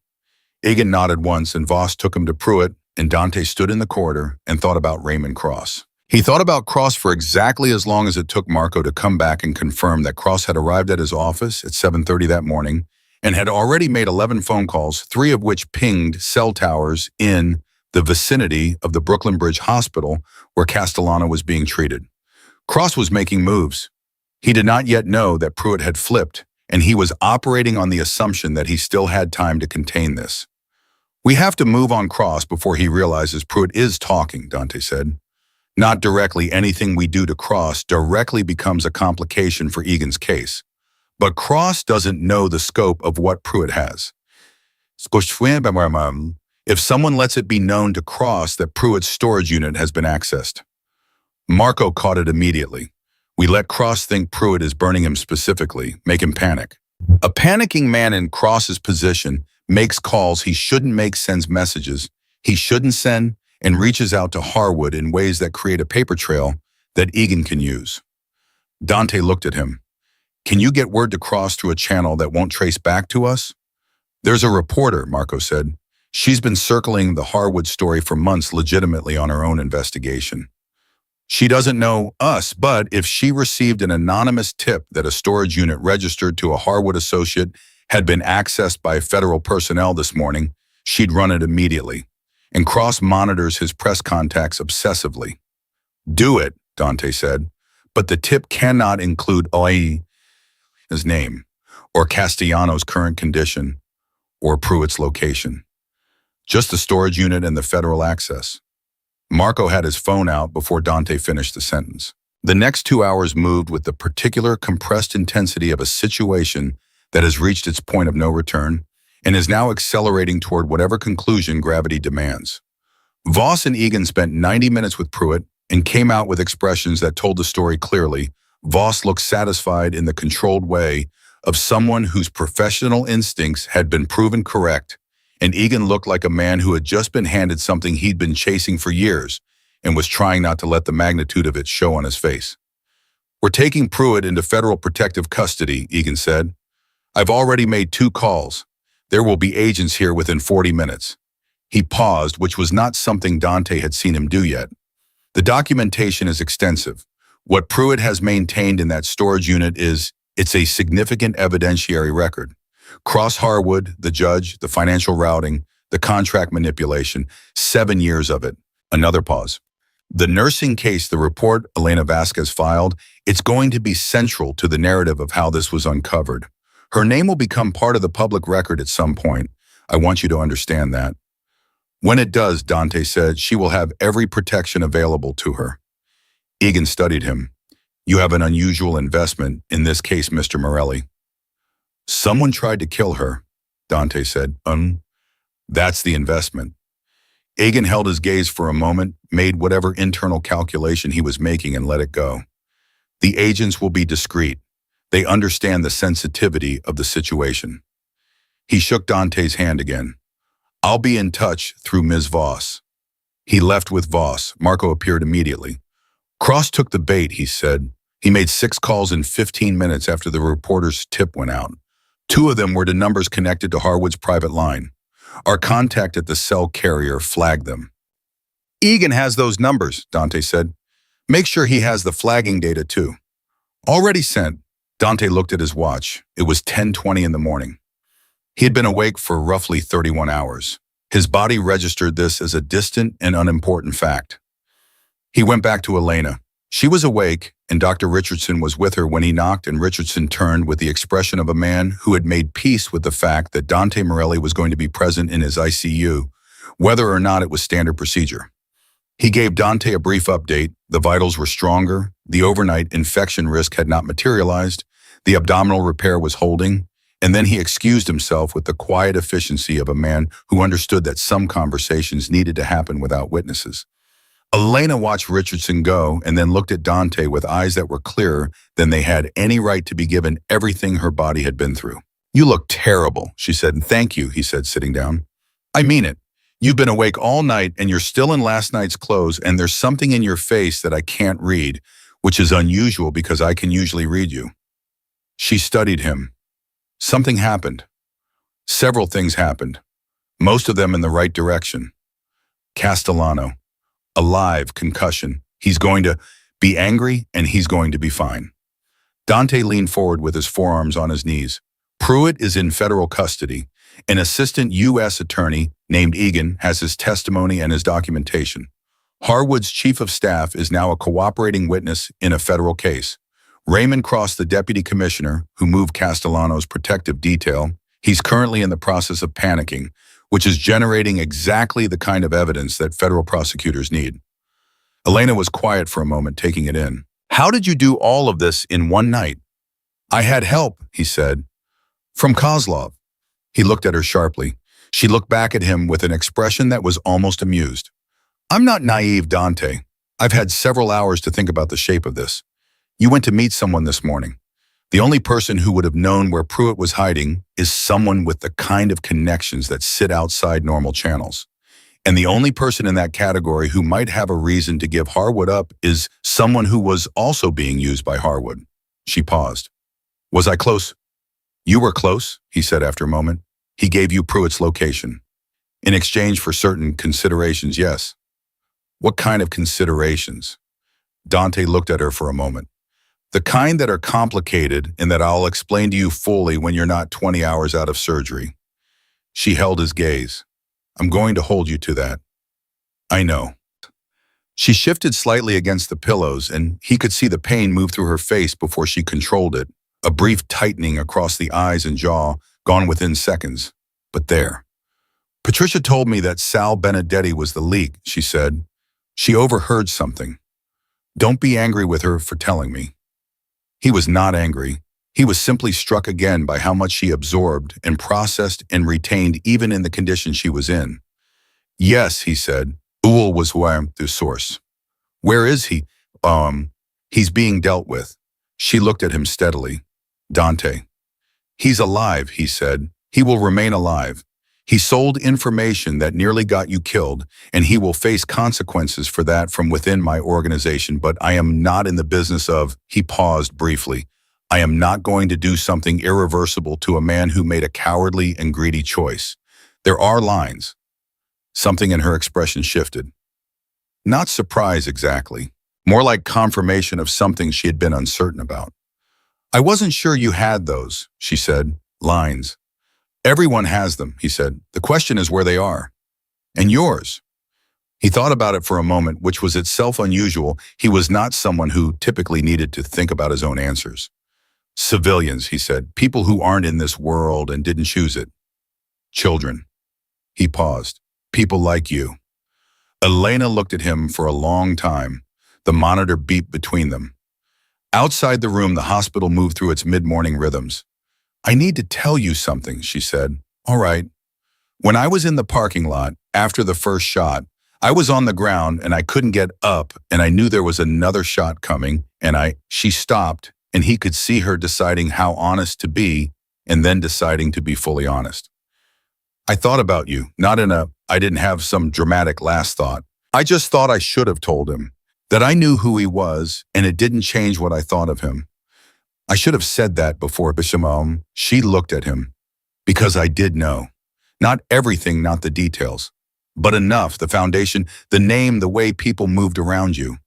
Egan nodded once and Voss took him to Pruitt, and Dante stood in the corridor and thought about Raymond Cross. He thought about Cross for exactly as long as it took Marco to come back and confirm that Cross had arrived at his office at 7:30 that morning and had already made 11 phone calls, 3 of which pinged cell towers in the vicinity of the Brooklyn Bridge Hospital where Castellano was being treated. Cross was making moves. He did not yet know that Pruitt had flipped, and he was operating on the assumption that he still had time to contain this. We have to move on Cross before he realizes Pruitt is talking, Dante said. Not directly. Anything we do to Cross directly becomes a complication for Egan's case. But Cross doesn't know the scope of what Pruitt has. If someone lets it be known to Cross that Pruitt's storage unit has been accessed. Marco caught it immediately. We let Cross think Pruitt is burning him specifically, make him panic. A panicking man in Cross's position makes calls he shouldn't make, sends messages he shouldn't send, and reaches out to Harwood in ways that create a paper trail that Egan can use. Dante looked at him. Can you get word to Cross through a channel that won't trace back to us? There's a reporter, Marco said. She's been circling the Harwood story for months legitimately on her own investigation. She doesn't know us, but if she received an anonymous tip that a storage unit registered to a Harwood associate had been accessed by federal personnel this morning, she'd run it immediately. And Cross monitors his press contacts obsessively. Do it, Dante said, but the tip cannot include his name, or Castellano's current condition, or Pruitt's location. Just the storage unit and the federal access. Marco had his phone out before Dante finished the sentence. The next 2 hours moved with the particular compressed intensity of a situation that has reached its point of no return and is now accelerating toward whatever conclusion gravity demands. Voss and Egan spent 90 minutes with Pruitt and came out with expressions that told the story clearly. Voss looked satisfied in the controlled way of someone whose professional instincts had been proven correct, and Egan looked like a man who had just been handed something he'd been chasing for years and was trying not to let the magnitude of it show on his face. "We're taking Pruitt into federal protective custody," Egan said. "I've already made 2 calls. There will be agents here within 40 minutes. He paused, which was not something Dante had seen him do yet. "The documentation is extensive. What Pruitt has maintained in that storage unit it's a significant evidentiary record. Cross Harwood, the judge, the financial routing, the contract manipulation, 7 years of it." Another pause. "The nursing case, the report Elena Vasquez filed, it's going to be central to the narrative of how this was uncovered. Her name will become part of the public record at some point. I want you to understand that." "When it does," Dante said, "she will have every protection available to her." Egan studied him. "You have an unusual investment in this case, Mr. Morelli." "Someone tried to kill her," Dante said. That's the investment." Egan held his gaze for a moment, made whatever internal calculation he was making and let it go. "The agents will be discreet. They understand the sensitivity of the situation." He shook Dante's hand again. "I'll be in touch through Ms. Voss." He left with Voss. Marco appeared immediately. "Cross took the bait," he said. "He made 6 calls in 15 minutes after the reporter's tip went out. 2 of them were to numbers connected to Harwood's private line. Our contact at the cell carrier flagged them." "Egan has those numbers," Dante said. "Make sure he has the flagging data too." "Already sent." Dante looked at his watch. It was 10:20 in the morning. He had been awake for roughly 31 hours. His body registered this as a distant and unimportant fact. He went back to Elena. She was awake, and Dr. Richardson was with her when he knocked, and Richardson turned with the expression of a man who had made peace with the fact that Dante Morelli was going to be present in his ICU, whether or not it was standard procedure. He gave Dante a brief update. The vitals were stronger, the overnight infection risk had not materialized, the abdominal repair was holding, and then he excused himself with the quiet efficiency of a man who understood that some conversations needed to happen without witnesses. Elena watched Richardson go and then looked at Dante with eyes that were clearer than they had any right to be given everything her body had been through. "You look terrible," she said. "And thank you," he said, sitting down. "I mean it. You've been awake all night and you're still in last night's clothes, and there's something in your face that I can't read, which is unusual because I can usually read you." She studied him. Something happened. Several things happened, most of them in the right direction. Castellano. Alive, concussion. He's going to be angry and he's going to be fine. Dante leaned forward with his forearms on his knees. "Pruitt is in federal custody. An assistant U.S. attorney named Egan has his testimony and his documentation. Harwood's chief of staff is now a cooperating witness in a federal case. Raymond Cross, the deputy commissioner, who moved Castellano's protective detail, he's currently in the process of panicking, which is generating exactly the kind of evidence that federal prosecutors need." Elena was quiet for a moment, taking it in. "How did you do all of this in one night?" "I had help," he said. "From Kozlov." He looked at her sharply. She looked back at him with an expression that was almost amused. "I'm not naive, Dante. I've had several hours to think about the shape of this. You went to meet someone this morning. The only person who would have known where Pruitt was hiding is someone with the kind of connections that sit outside normal channels. And the only person in that category who might have a reason to give Harwood up is someone who was also being used by Harwood." She paused. "Was I close?" "You were close," he said after a moment. "He gave you Pruitt's location. In exchange for certain considerations, yes." "What kind of considerations?" Dante looked at her for a moment. "The kind that are complicated and that I'll explain to you fully when you're not 20 hours out of surgery." She held his gaze. "I'm going to hold you to that." "I know." She shifted slightly against the pillows, and he could see the pain move through her face before she controlled it, a brief tightening across the eyes and jaw, gone within seconds. "But there. Patricia told me that Sal Benedetti was the leak," she said. "She overheard something. Don't be angry with her for telling me." He was not angry. He was simply struck again by how much she absorbed and processed and retained even in the condition she was in. "Yes," he said. "Uhl was who I am, the source." Where is he? He's being dealt with. She looked at him steadily. Dante. He's alive, he said. He will remain alive. He sold information that nearly got you killed, and he will face consequences for that from within my organization, but I am not in the business of, he paused briefly, I am not going to do something irreversible to a man who made a cowardly and greedy choice. There are lines. Something in her expression shifted. Not surprise exactly, more like confirmation of something she had been uncertain about. I wasn't sure you had those, she said, lines. Everyone has them, he said. The question is where they are. And yours. He thought about it for a moment, which was itself unusual. He was not someone who typically needed to think about his own answers. Civilians, he said, people who aren't in this world and didn't choose it. Children. He paused. People like you. Elena looked at him for a long time. The monitor beeped between them. Outside the room, the hospital moved through its mid-morning rhythms. I need to tell you something, she said. All right. When I was in the parking lot, after the first shot, I was on the ground and I couldn't get up and I knew there was another shot coming and she stopped and he could see her deciding how honest to be and then deciding to be fully honest. I thought about you, not in I didn't have some dramatic last thought. I just thought I should have told him that I knew who he was and it didn't change what I thought of him. I should have said that before Bishamam. She looked at him. Because I did know. Not everything, not the details. But enough, the foundation, the name, the way people moved around you.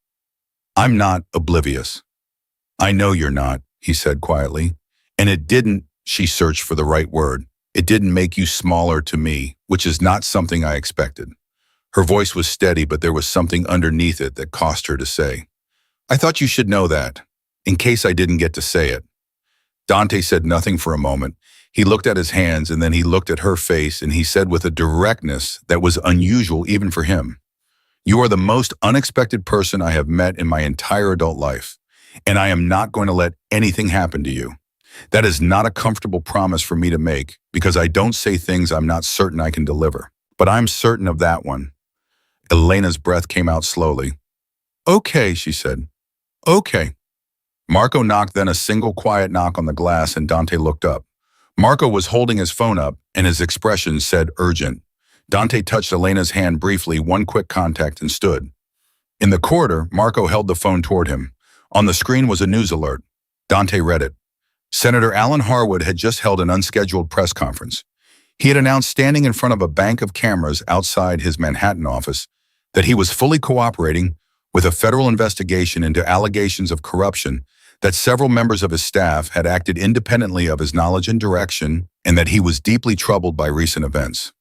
I'm not oblivious. I know you're not, he said quietly. And it didn't, she searched for the right word. It didn't make you smaller to me, which is not something I expected. Her voice was steady, but there was something underneath it that cost her to say. I thought you should know that. In case I didn't get to say it. Dante said nothing for a moment. He looked at his hands and then he looked at her face and he said with a directness that was unusual even for him, you are the most unexpected person I have met in my entire adult life, and I am not going to let anything happen to you. That is not a comfortable promise for me to make because I don't say things I'm not certain I can deliver. But I'm certain of that one. Elena's breath came out slowly. Okay, she said. Okay. Marco knocked, then a single quiet knock on the glass, and Dante looked up. Marco was holding his phone up, and his expression said urgent. Dante touched Elena's hand briefly, one quick contact, and stood. In the corridor, Marco held the phone toward him. On the screen was a news alert. Dante read it. Senator Alan Harwood had just held an unscheduled press conference. He had announced, standing in front of a bank of cameras outside his Manhattan office, that he was fully cooperating with a federal investigation into allegations of corruption, that several members of his staff had acted independently of his knowledge and direction, and that he was deeply troubled by recent events.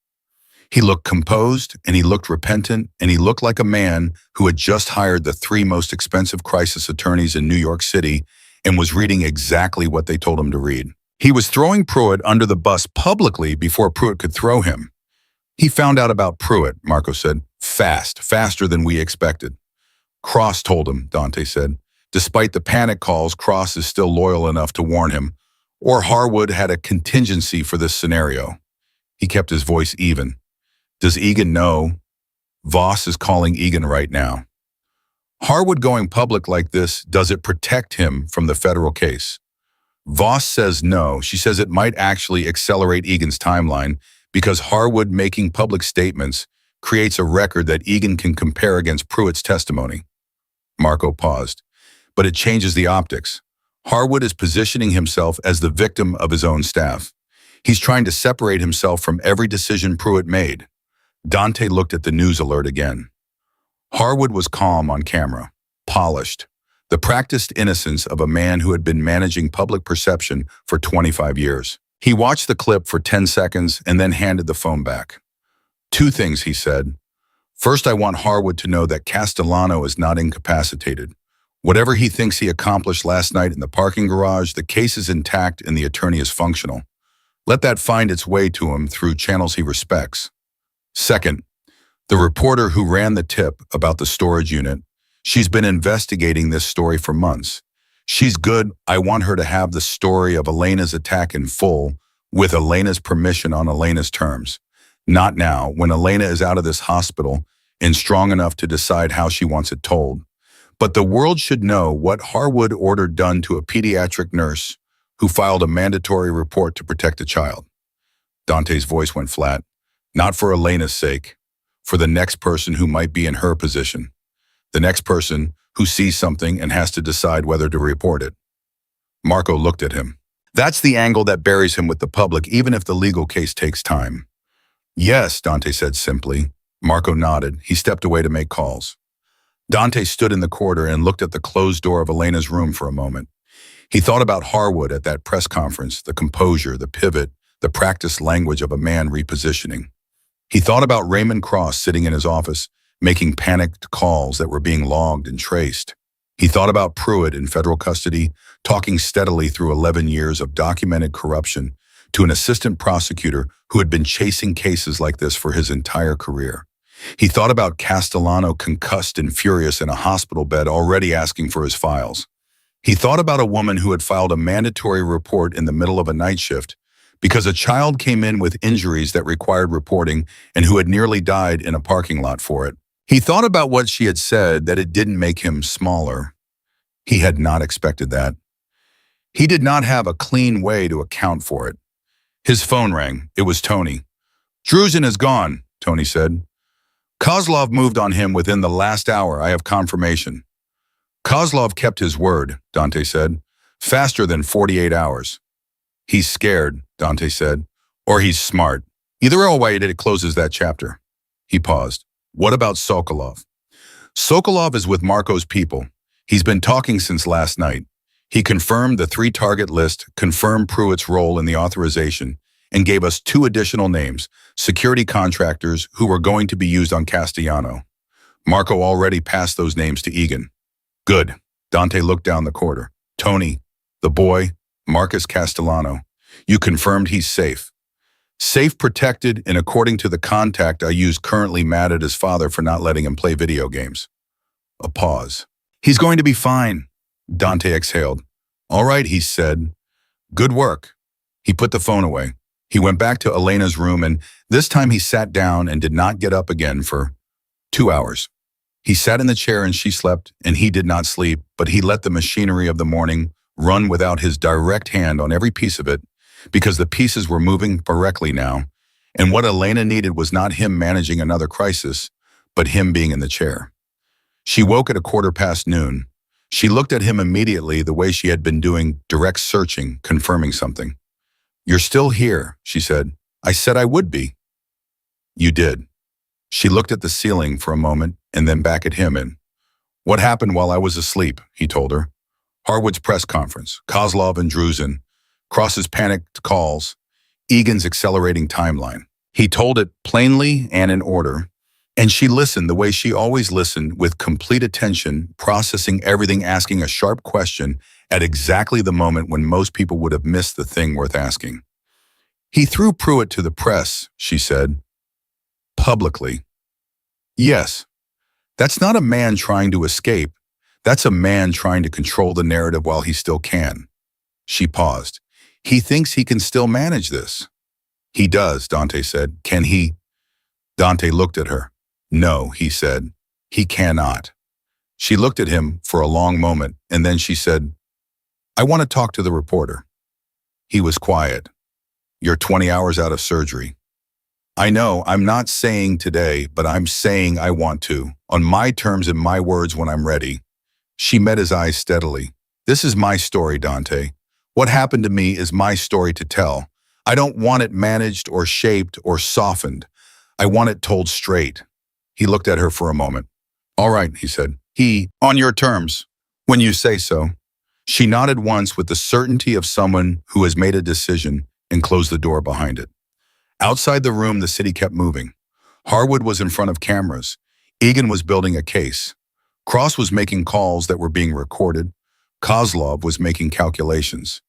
He looked composed, and he looked repentant, and he looked like a man who had just hired the 3 most expensive crisis attorneys in New York City and was reading exactly what they told him to read. He was throwing Pruitt under the bus publicly before Pruitt could throw him. He found out about Pruitt, Marco said, faster than we expected. Cross told him, Dante said. Despite the panic calls, Cross is still loyal enough to warn him, or Harwood had a contingency for this scenario. He kept his voice even. Does Egan know? Voss is calling Egan right now. Harwood going public like this, does it protect him from the federal case? Voss says no. She says it might actually accelerate Egan's timeline because Harwood making public statements creates a record that Egan can compare against Pruitt's testimony. Marco paused. But it changes the optics. Harwood is positioning himself as the victim of his own staff. He's trying to separate himself from every decision Pruitt made. Dante looked at the news alert again. Harwood was calm on camera, polished, the practiced innocence of a man who had been managing public perception for 25 years. He watched the clip for 10 seconds and then handed the phone back. 2 things, he said. First, I want Harwood to know that Castellano is not incapacitated. Whatever he thinks he accomplished last night in the parking garage, the case is intact and the attorney is functional. Let that find its way to him through channels he respects. Second, the reporter who ran the tip about the storage unit, she's been investigating this story for months. She's good. I want her to have the story of Elena's attack in full, with Elena's permission on Elena's terms. Not now, when Elena is out of this hospital and strong enough to decide how she wants it told. But the world should know what Harwood ordered done to a pediatric nurse who filed a mandatory report to protect a child. Dante's voice went flat. Not for Elena's sake, for the next person who might be in her position. The next person who sees something and has to decide whether to report it. Marco looked at him. That's the angle that buries him with the public, even if the legal case takes time. Yes, Dante said simply. Marco nodded. He stepped away to make calls. Dante stood in the corridor and looked at the closed door of Elena's room for a moment. He thought about Harwood at that press conference, the composure, the pivot, the practiced language of a man repositioning. He thought about Raymond Cross sitting in his office, making panicked calls that were being logged and traced. He thought about Pruitt in federal custody, talking steadily through 11 years of documented corruption to an assistant prosecutor who had been chasing cases like this for his entire career. He thought about Castellano concussed and furious in a hospital bed already asking for his files. He thought about a woman who had filed a mandatory report in the middle of a night shift because a child came in with injuries that required reporting and who had nearly died in a parking lot for it. He thought about what she had said, that it didn't make him smaller. He had not expected that. He did not have a clean way to account for it. His phone rang. It was Tony. "Druzin is gone," Tony said. "Kozlov moved on him within the last hour. I have confirmation." "Kozlov kept his word," Dante said. "Faster than 48 hours. "He's scared," Dante said. "Or he's smart. Either way, it closes that chapter." He paused. "What about Sokolov?" "Sokolov is with Marco's people. He's been talking since last night. He confirmed the 3-target list, confirmed Pruitt's role in the authorization, and gave us 2 additional names, security contractors who were going to be used on Castellano. Marco already passed those names to Egan." "Good." Dante looked down the corridor. "Tony, the boy, Marcus Castellano. You confirmed he's safe. Safe, protected, and according to the contact I used, currently mad at his father for not letting him play video games." A pause. "He's going to be fine," Dante exhaled. "All right," he said. "Good work." He put the phone away. He went back to Elena's room, and this time he sat down and did not get up again for 2 hours. He sat in the chair and she slept, and he did not sleep, but he let the machinery of the morning run without his direct hand on every piece of it, because the pieces were moving correctly now, and what Elena needed was not him managing another crisis, but him being in the chair. She woke at noon. She looked at him immediately the way she had been doing, direct searching, confirming something. "You're still here," she said. "I said I would be." "You did." She looked at the ceiling for a moment and then back at him and, "What happened while I was asleep?" he told her. Harwood's press conference, Kozlov and Druzin, Cross's panicked calls, Egan's accelerating timeline. He told it plainly and in order, and she listened the way she always listened, with complete attention, processing everything, asking a sharp question at exactly the moment when most people would have missed the thing worth asking. "He threw Pruitt to the press," she said. "Publicly." "Yes. That's not a man trying to escape. That's a man trying to control the narrative while he still can." She paused. "He thinks he can still manage this." "He does," Dante said. "Can he?" Dante looked at her. "No," he said. "He cannot." She looked at him for a long moment, and then she said, "I want to talk to the reporter." He was quiet. "You're 20 hours out of surgery." "I know, I'm not saying today, but I'm saying I want to, on my terms and my words when I'm ready." She met his eyes steadily. "This is my story, Dante. What happened to me is my story to tell. I don't want it managed or shaped or softened. I want it told straight." He looked at her for a moment. "All right," he said. "On your terms, when you say so." She nodded once with the certainty of someone who has made a decision and closed the door behind it. Outside the room, the city kept moving. Harwood was in front of cameras. Egan was building a case. Cross was making calls that were being recorded. Kozlov was making calculations.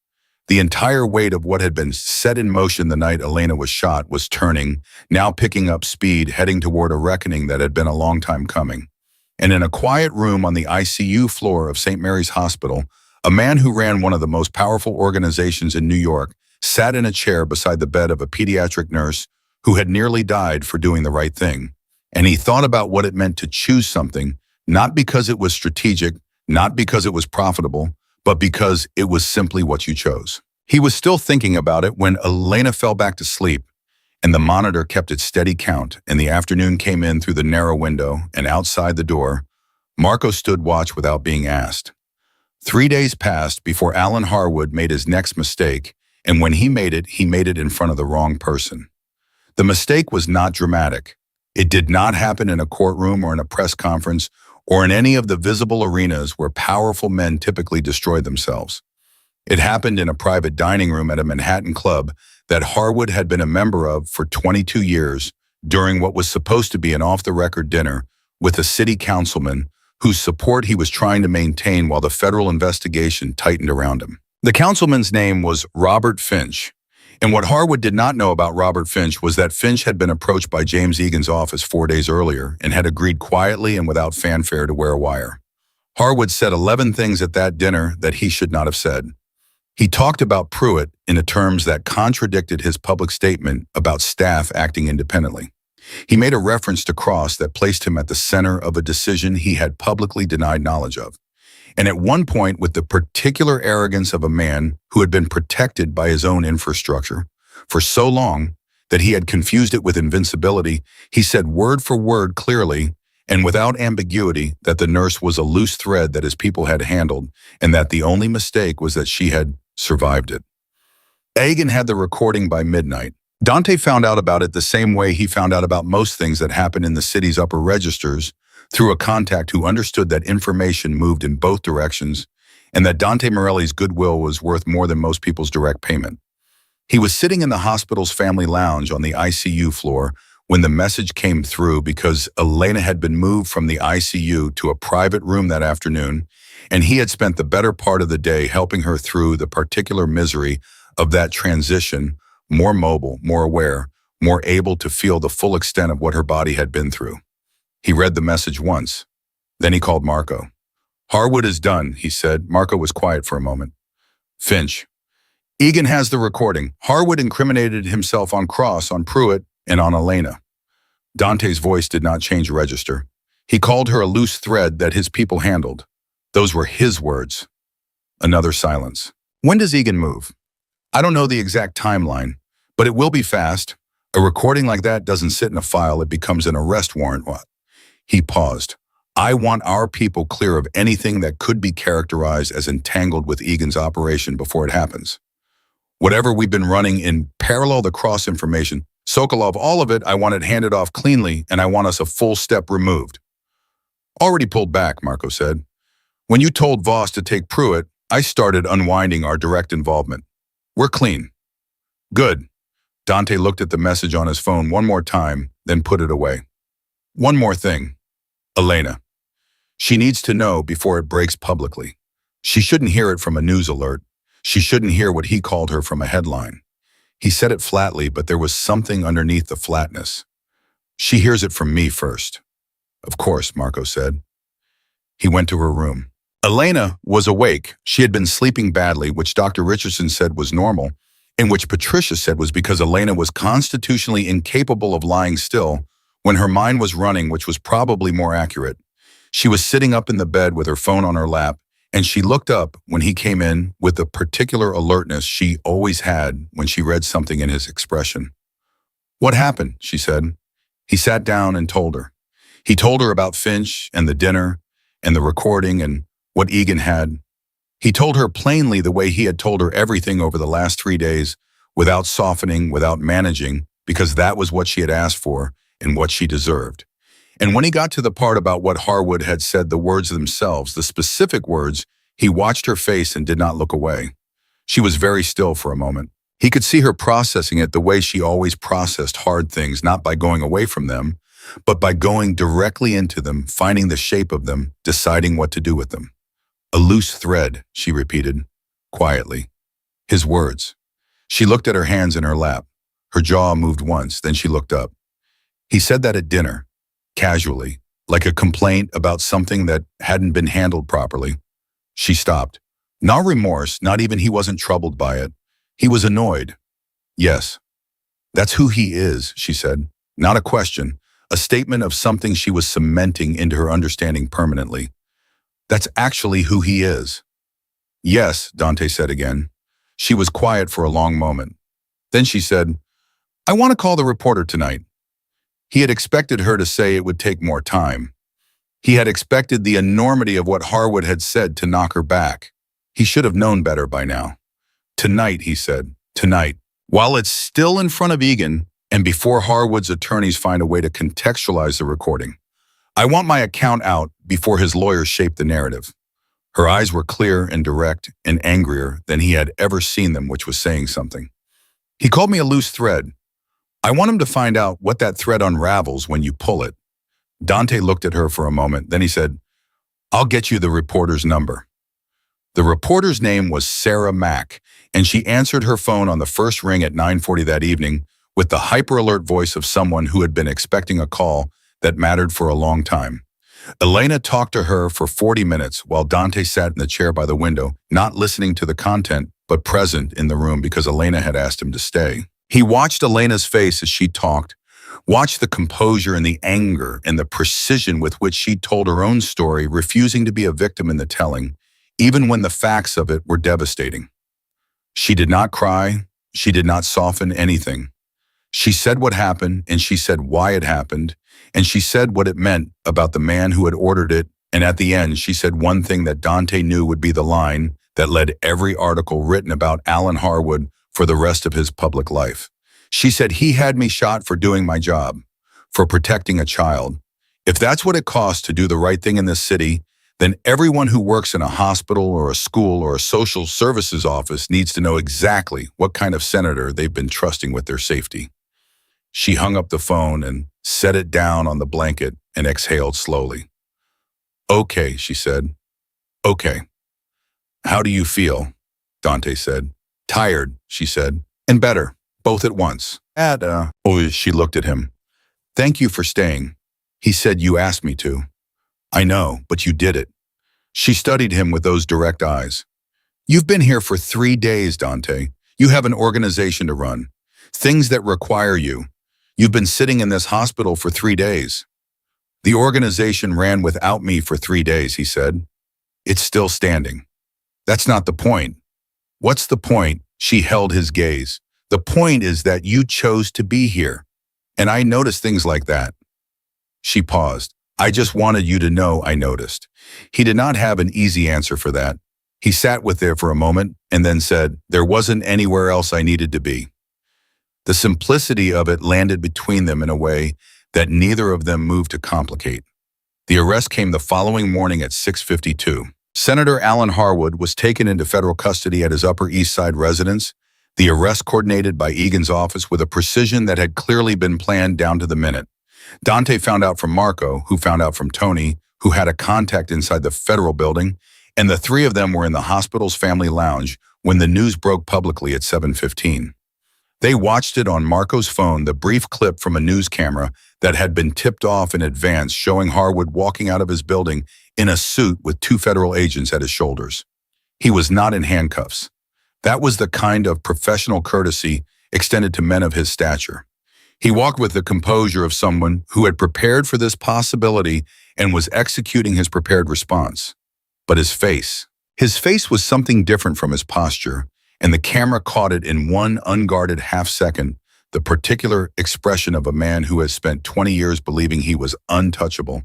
The entire weight of what had been set in motion the night Elena was shot was turning, now picking up speed, heading toward a reckoning that had been a long time coming. And in a quiet room on the ICU floor of St. Mary's Hospital, a man who ran one of the most powerful organizations in New York sat in a chair beside the bed of a pediatric nurse who had nearly died for doing the right thing. And he thought about what it meant to choose something, Not because it was strategic, not because it was profitable, but because it was simply what you chose. He was still thinking about it when Elena fell back to sleep, and the monitor kept its steady count, and the afternoon came in through the narrow window, and outside the door, Marco stood watch without being asked. 3 days passed before Alan Harwood made his next mistake, and when he made it in front of the wrong person. The mistake was not dramatic. It did not happen in a courtroom or in a press conference or in any of the visible arenas where powerful men typically destroy themselves. It happened in a private dining room at a Manhattan club that Harwood had been a member of for 22 years during what was supposed to be an off-the-record dinner with a city councilman whose support he was trying to maintain while the federal investigation tightened around him. The councilman's name was Robert Finch, and what Harwood did not know about Robert Finch was that Finch had been approached by James Egan's office 4 days earlier and had agreed quietly and without fanfare to wear a wire. Harwood said 11 things at that dinner that he should not have said. He talked about Pruitt in terms that contradicted his public statement about staff acting independently. He made a reference to Cross that placed him at the center of a decision he had publicly denied knowledge of. And at one point, with the particular arrogance of a man who had been protected by his own infrastructure for so long that he had confused it with invincibility, he said word for word clearly and without ambiguity that the nurse was a loose thread that his people had handled and that the only mistake was that she had survived it. Egan had the recording by midnight. Dante found out about it the same way he found out about most things that happen in the city's upper registers, through a contact who understood that information moved in both directions and that Dante Morelli's goodwill was worth more than most people's direct payment. He was sitting in the hospital's family lounge on the ICU floor when the message came through because Elena had been moved from the ICU to a private room that afternoon, and he had spent the better part of the day helping her through the particular misery of that transition, more mobile, more aware, more able to feel the full extent of what her body had been through. He read the message once. Then he called Marco. "Harwood is done," he said. Marco was quiet for a moment. "Finch. Egan has the recording. Harwood incriminated himself on Cross, on Pruitt, and on Elena." Dante's voice did not change a register. He called her a loose thread that his people handled. Those were his words. Another silence. "When does Egan move?" "I don't know the exact timeline, but it will be fast. A recording like that doesn't sit in a file, it becomes an arrest warrant." He paused. "I want our people clear of anything that could be characterized as entangled with Egan's operation before it happens. Whatever we've been running in parallel to Cross information, Sokolov, all of it, I want it handed off cleanly, and I want us a full step removed." "Already pulled back," Marco said. "When you told Voss to take Pruitt, I started unwinding our direct involvement. We're clean." "Good." Dante looked at the message on his phone one more time, then put it away. "One more thing. Elena. She needs to know before it breaks publicly. She shouldn't hear it from a news alert. She shouldn't hear what he called her from a headline." He said it flatly, but there was something underneath the flatness. "She hears it from me first." "Of course," Marco said. He went to her room. Elena was awake. She had been sleeping badly, which Dr. Richardson said was normal, and which Patricia said was because Elena was constitutionally incapable of lying still when her mind was running, which was probably more accurate. She was sitting up in the bed with her phone on her lap, and she looked up when he came in with the particular alertness she always had when she read something in his expression. "What happened?" she said. He sat down and told her. He told her about Finch and the dinner and the recording and what Egan had. He told her plainly the way he had told her everything over the last 3 days, without softening, without managing, because that was what she had asked for and what she deserved. And when he got to the part about what Harwood had said, the words themselves, the specific words, he watched her face and did not look away. She was very still for a moment. He could see her processing it the way she always processed hard things, not by going away from them, but by going directly into them, finding the shape of them, deciding what to do with them. "A loose thread," she repeated, quietly. His words. She looked at her hands in her lap. Her jaw moved once, then she looked up. He said that at dinner, casually, like a complaint about something that hadn't been handled properly. She stopped. Not remorse, not even he wasn't troubled by it. He was annoyed. "Yes. That's who he is," she said. "Not a question. a statement of something she was cementing into her understanding permanently. That's actually who he is. Yes, Dante said again. She was quiet for a long moment. Then she said, I want to call the reporter tonight. He had expected her to say it would take more time. He had expected the enormity of what Harwood had said to knock her back. He should have known better by now. Tonight, he said, tonight. While it's still in front of Egan, and before Harwood's attorneys find a way to contextualize the recording. I want my account out before his lawyers shape the narrative. Her eyes were clear and direct and angrier than he had ever seen them, which was saying something. He called me a loose thread. I want him to find out what that thread unravels when you pull it. Dante looked at her for a moment, then he said, I'll get you the reporter's number. The reporter's name was Sarah Mack, and she answered her phone on the first ring at 9:40 that evening with the hyper-alert voice of someone who had been expecting a call that mattered for a long time. Elena talked to her for 40 minutes while Dante sat in the chair by the window, not listening to the content, but present in the room because Elena had asked him to stay. He watched Elena's face as she talked, watched the composure and the anger and the precision with which she told her own story, refusing to be a victim in the telling, even when the facts of it were devastating. She did not cry. She did not soften anything. She said what happened, and she said why it happened, and she said what it meant about the man who had ordered it, and at the end she said one thing that Dante knew would be the line that led every article written about Alan Harwood for the rest of his public life. She said he had me shot for doing my job, for protecting a child. If that's what it costs to do the right thing in this city, then everyone who works in a hospital or a school or a social services office needs to know exactly what kind of senator they've been trusting with their safety. She hung up the phone and set it down on the blanket and exhaled slowly. Okay, she said. Okay. How do you feel? Dante said. Tired, she said, and better, both at once. She looked at him. Thank you for staying. He said you asked me to. I know, but you did it. She studied him with those direct eyes. You've been here for 3 days, Dante. You have an organization to run. Things that require you. You've been sitting in this hospital for 3 days. The organization ran without me for 3 days, he said. It's still standing. That's not the point. What's the point? She held his gaze. The point is that you chose to be here. And I noticed things like that. She paused. I just wanted you to know I noticed. He did not have an easy answer for that. He sat with her for a moment and then said, there wasn't anywhere else I needed to be. The simplicity of it landed between them in a way that neither of them moved to complicate. The arrest came the following morning at 6:52. Senator Alan Harwood was taken into federal custody at his Upper East Side residence, the arrest coordinated by Egan's office with a precision that had clearly been planned down to the minute. Dante found out from Marco, who found out from Tony, who had a contact inside the federal building, and the three of them were in the hospital's family lounge when the news broke publicly at 7:15. They watched it on Marco's phone, the brief clip from a news camera that had been tipped off in advance showing Harwood walking out of his building in a suit with 2 federal agents at his shoulders. He was not in handcuffs. That was the kind of professional courtesy extended to men of his stature. He walked with the composure of someone who had prepared for this possibility and was executing his prepared response. But his face was something different from his posture, and the camera caught it in one unguarded half-second, the particular expression of a man who has spent 20 years believing he was untouchable,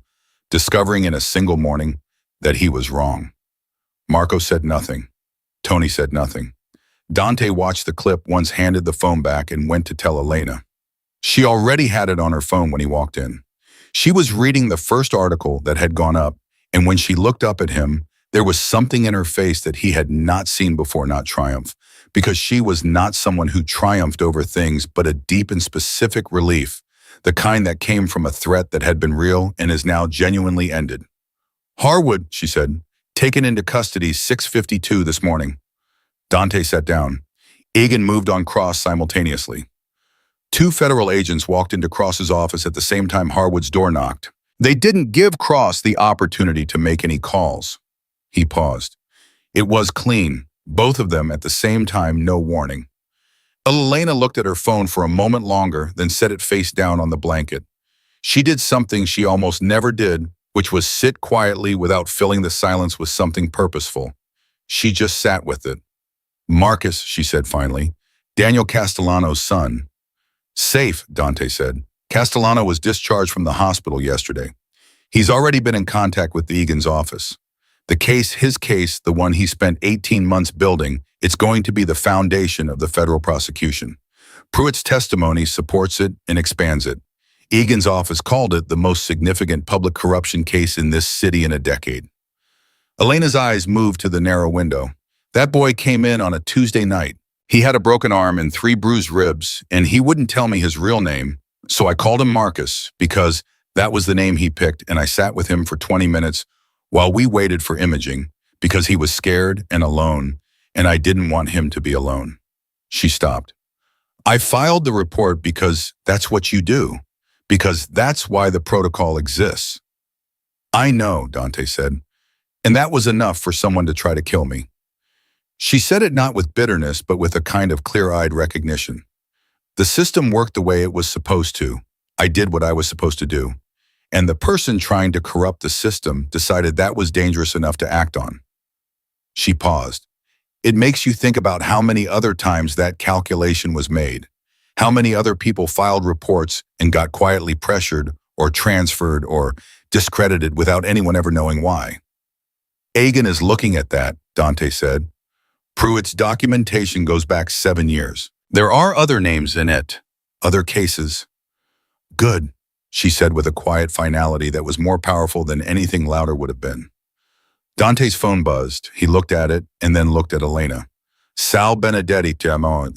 discovering in a single morning that he was wrong. Marco said nothing. Tony said nothing. Dante watched the clip, once handed the phone back, and went to tell Elena. She already had it on her phone when he walked in. She was reading the first article that had gone up, and when she looked up at him, there was something in her face that he had not seen before, not triumph, because she was not someone who triumphed over things, but a deep and specific relief, the kind that came from a threat that had been real and is now genuinely ended. Harwood, she said, taken into custody 6:52 this morning. Dante sat down. Egan moved on Cross simultaneously. 2 federal agents walked into Cross's office at the same time Harwood's door knocked. They didn't give Cross the opportunity to make any calls. He paused. It was clean, both of them at the same time, no warning. Elena looked at her phone for a moment longer, then set it face down on the blanket. She did something she almost never did, which was sit quietly without filling the silence with something purposeful. She just sat with it. Marcus, she said finally, Daniel Castellano's son. Safe, Dante said. Castellano was discharged from the hospital yesterday. He's already been in contact with the Egan's office. His case, the one he spent 18 months building, it's going to be the foundation of the federal prosecution. Pruitt's testimony supports it and expands it. Egan's office called it the most significant public corruption case in this city in a decade. Elena's eyes moved to the narrow window. That boy came in on a Tuesday night. He had a broken arm and 3 bruised ribs, and he wouldn't tell me his real name, so I called him Marcus because that was the name he picked, and I sat with him for 20 minutes while we waited for imaging because he was scared and alone, and I didn't want him to be alone. She stopped. I filed the report because that's what you do, because that's why the protocol exists. I know, Dante said, and that was enough for someone to try to kill me. She said it not with bitterness, but with a kind of clear-eyed recognition. The system worked the way it was supposed to. I did what I was supposed to do. And the person trying to corrupt the system decided that was dangerous enough to act on. She paused. It makes you think about how many other times that calculation was made, how many other people filed reports and got quietly pressured or transferred or discredited without anyone ever knowing why. Egan is looking at that, Dante said. Pruitt's documentation goes back 7 years. There are other names in it, other cases. Good, she said with a quiet finality that was more powerful than anything louder would have been. Dante's phone buzzed. He looked at it and then looked at Elena. Sal Benedetti,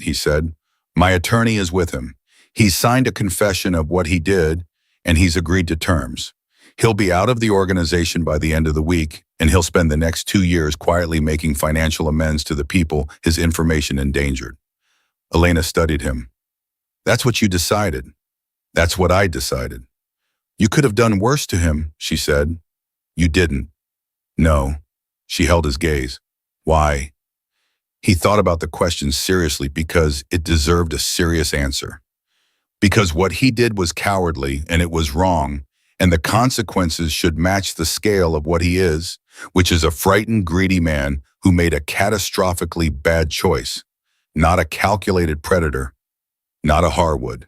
he said. My attorney is with him. He's signed a confession of what he did, and he's agreed to terms. He'll be out of the organization by the end of the week, and he'll spend the next 2 years quietly making financial amends to the people his information endangered. Elena studied him. That's what you decided. That's what I decided. You could have done worse to him, she said. You didn't. No. She held his gaze. Why? He thought about the question seriously because it deserved a serious answer. Because what he did was cowardly and it was wrong, and the consequences should match the scale of what he is, which is a frightened, greedy man who made a catastrophically bad choice, not a calculated predator, not a Harwood.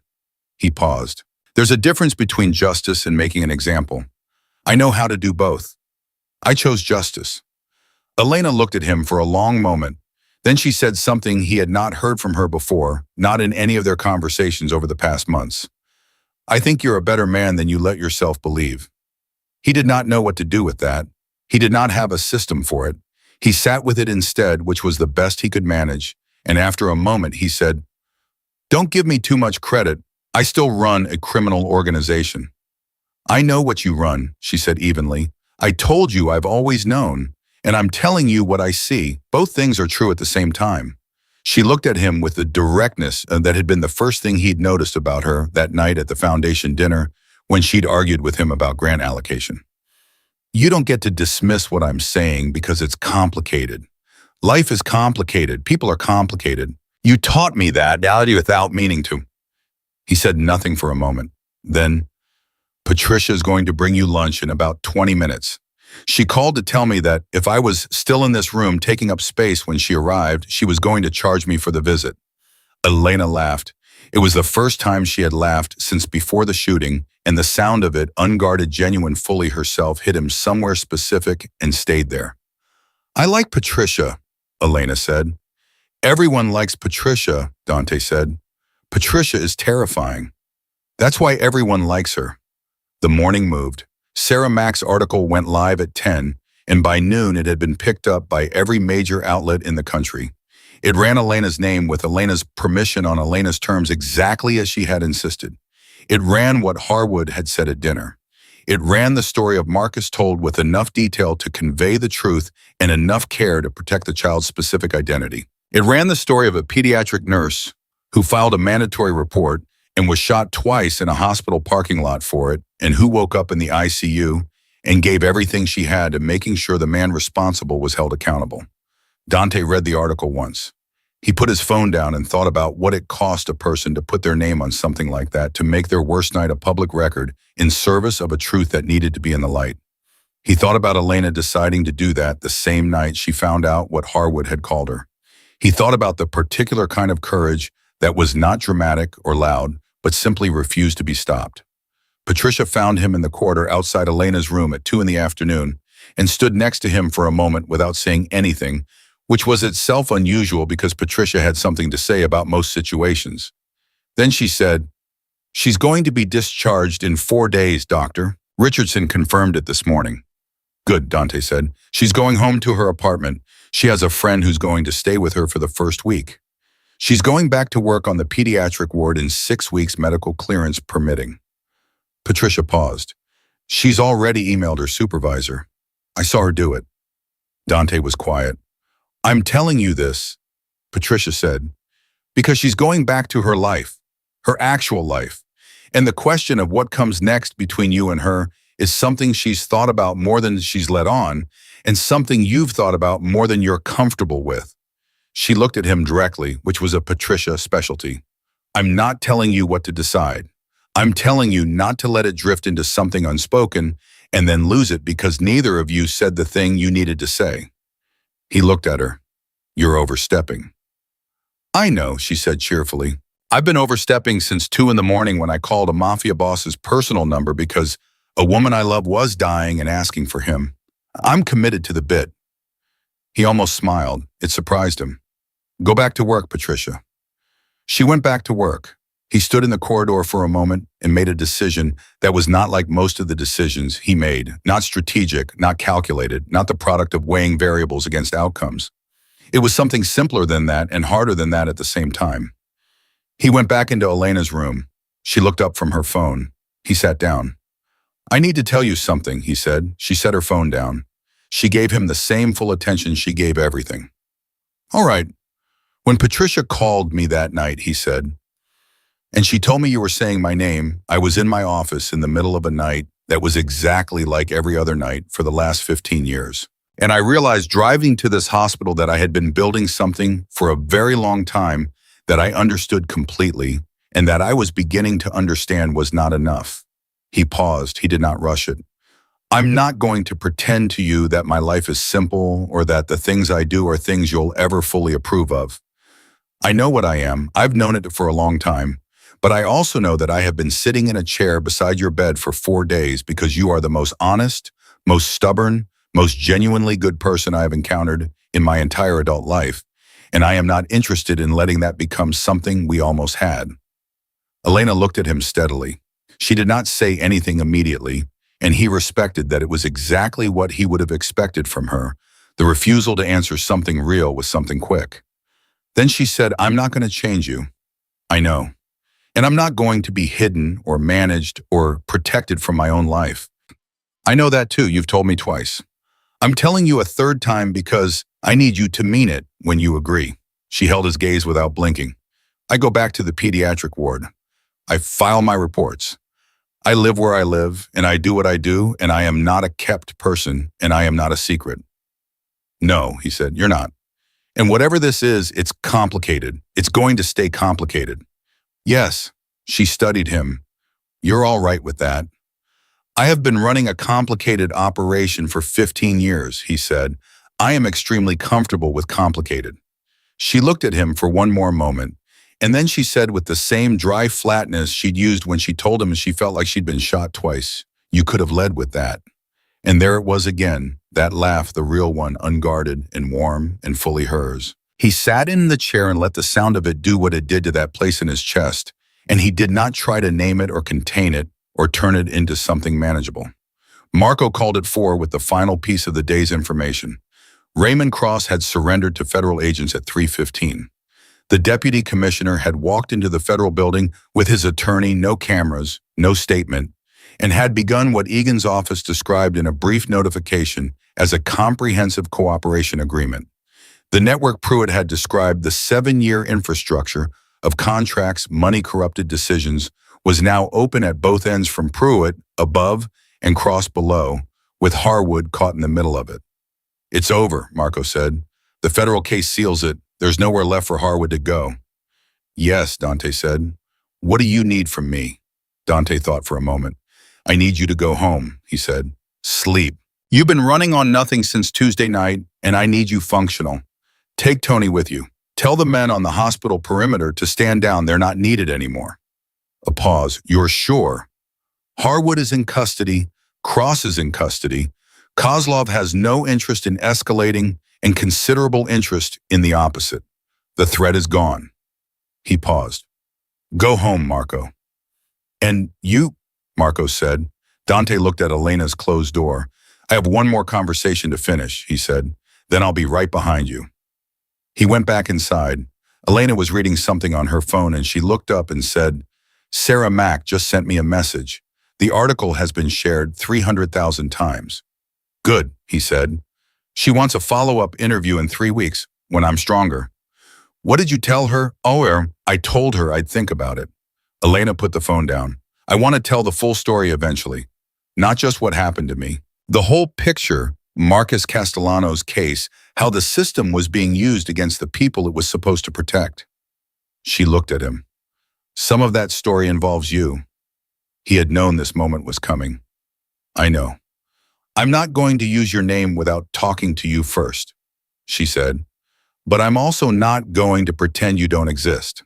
He paused. There's a difference between justice and making an example. I know how to do both. I chose justice. Elena looked at him for a long moment. Then she said something he had not heard from her before, not in any of their conversations over the past months. I think you're a better man than you let yourself believe. He did not know what to do with that. He did not have a system for it. He sat with it instead, which was the best he could manage, and after a moment he said, Don't give me too much credit. I still run a criminal organization. I know what you run, she said evenly. I told you I've always known, and I'm telling you what I see. Both things are true at the same time. She looked at him with the directness that had been the first thing he'd noticed about her that night at the foundation dinner when she'd argued with him about grant allocation. You don't get to dismiss what I'm saying because it's complicated. Life is complicated. People are complicated. You taught me that without meaning to. He said nothing for a moment. Then, Patricia is going to bring you lunch in about 20 minutes. She called to tell me that if I was still in this room taking up space when she arrived, she was going to charge me for the visit. Elena laughed. It was the first time she had laughed since before the shooting, and the sound of it, unguarded, genuine, fully herself, hit him somewhere specific and stayed there. I like Patricia, Elena said. Everyone likes Patricia, Dante said. Patricia is terrifying. That's why everyone likes her. The morning moved. Sarah Mack's article went live at 10, and by noon it had been picked up by every major outlet in the country. It ran Elena's name with Elena's permission on Elena's terms exactly as she had insisted. It ran what Harwood had said at dinner. It ran the story of Marcus told with enough detail to convey the truth and enough care to protect the child's specific identity. It ran the story of a pediatric nurse who filed a mandatory report and was shot twice in a hospital parking lot for it, and who woke up in the ICU and gave everything she had to making sure the man responsible was held accountable. Dante read the article once. He put his phone down and thought about what it cost a person to put their name on something like that, to make their worst night a public record in service of a truth that needed to be in the light. He thought about Elena deciding to do that the same night she found out what Harwood had called her. He thought about the particular kind of courage that was not dramatic or loud, but simply refused to be stopped. Patricia found him in the corridor outside Elena's room at 2 in the afternoon and stood next to him for a moment without saying anything, which was itself unusual because Patricia had something to say about most situations. Then she said, "She's going to be discharged in 4 days, doctor. Richardson confirmed it this morning." "Good," Dante said. "She's going home to her apartment. She has a friend who's going to stay with her for the first week. She's going back to work on the pediatric ward in 6 weeks, medical clearance permitting." Patricia paused. "She's already emailed her supervisor. I saw her do it." Dante was quiet. "I'm telling you this," Patricia said, "because she's going back to her life, her actual life. And the question of what comes next between you and her is something she's thought about more than she's let on, and something you've thought about more than you're comfortable with." She looked at him directly, which was a Patricia specialty. "I'm not telling you what to decide. I'm telling you not to let it drift into something unspoken and then lose it because neither of you said the thing you needed to say." He looked at her. "You're overstepping." "I know," she said cheerfully. "I've been overstepping since 2 in the morning when I called a Mafia boss's personal number because a woman I love was dying and asking for him. I'm committed to the bit." He almost smiled. It surprised him. "Go back to work, Patricia." She went back to work. He stood in the corridor for a moment and made a decision that was not like most of the decisions he made, not strategic, not calculated, not the product of weighing variables against outcomes. It was something simpler than that and harder than that at the same time. He went back into Elena's room. She looked up from her phone. He sat down. "I need to tell you something," he said. She set her phone down. She gave him the same full attention she gave everything. "All right. When Patricia called me that night," he said, "and she told me you were saying my name, I was in my office in the middle of a night that was exactly like every other night for the last 15 years. And I realized driving to this hospital that I had been building something for a very long time that I understood completely and that I was beginning to understand was not enough." He paused. He did not rush it. "I'm not going to pretend to you that my life is simple or that the things I do are things you'll ever fully approve of. I know what I am. I've known it for a long time. But I also know that I have been sitting in a chair beside your bed for 4 days because you are the most honest, most stubborn, most genuinely good person I have encountered in my entire adult life, and I am not interested in letting that become something we almost had." Elena looked at him steadily. She did not say anything immediately, and he respected that it was exactly what he would have expected from her, the refusal to answer something real with something quick. Then she said, "I'm not going to change you. I know. And I'm not going to be hidden or managed or protected from my own life. I know that too, you've told me twice. I'm telling you a third time because I need you to mean it when you agree." She held his gaze without blinking. "I go back to the pediatric ward. I file my reports. I live where I live, and I do what I do, and I am not a kept person, and I am not a secret." "No," he said, "you're not. And whatever this is, it's complicated. It's going to stay complicated." "Yes," she studied him. "You're all right with that." "I have been running a complicated operation for 15 years, he said. "I am extremely comfortable with complicated." She looked at him for one more moment, and then she said with the same dry flatness she'd used when she told him she felt like she'd been shot twice, "You could have led with that." And there it was again, that laugh, the real one, unguarded and warm and fully hers. He sat in the chair and let the sound of it do what it did to that place in his chest, and he did not try to name it or contain it or turn it into something manageable. Marco called at 4 with the final piece of the day's information. Raymond Cross had surrendered to federal agents at 3:15. The deputy commissioner had walked into the federal building with his attorney, no cameras, no statement, and had begun what Egan's office described in a brief notification as a comprehensive cooperation agreement. The network Pruitt had described the 7-year infrastructure of contracts, money-corrupted decisions, was now open at both ends from Pruitt, above, and Cross below, with Harwood caught in the middle of it. "It's over," Marco said. "The federal case seals it. There's nowhere left for Harwood to go. Yes, Dante said. What do you need from me? Dante thought for a moment. I need you to go home, he said. Sleep. You've been running on nothing since Tuesday night, and I need you functional. Take Tony with you. Tell the men on the hospital perimeter to stand down. They're not needed anymore. A pause. You're sure? Harwood is in custody. Cross is in custody. Kozlov has no interest in escalating and considerable interest in the opposite. The threat is gone. He paused. Go home, Marco. And you, Marco said. Dante looked at Elena's closed door. I have one more conversation to finish, he said. Then I'll be right behind you. He went back inside. Elena was reading something on her phone and she looked up and said, Sarah Mack just sent me a message. The article has been shared 300,000 times. Good, he said. She wants a follow-up interview in 3 weeks, when I'm stronger. What did you tell her? Oh, I told her I'd think about it. Elena put the phone down. I want to tell the full story eventually. Not just what happened to me. The whole picture, Marcus Castellano's case, how the system was being used against the people it was supposed to protect. She looked at him. Some of that story involves you. He had known this moment was coming. I know. I'm not going to use your name without talking to you first, she said. But I'm also not going to pretend you don't exist.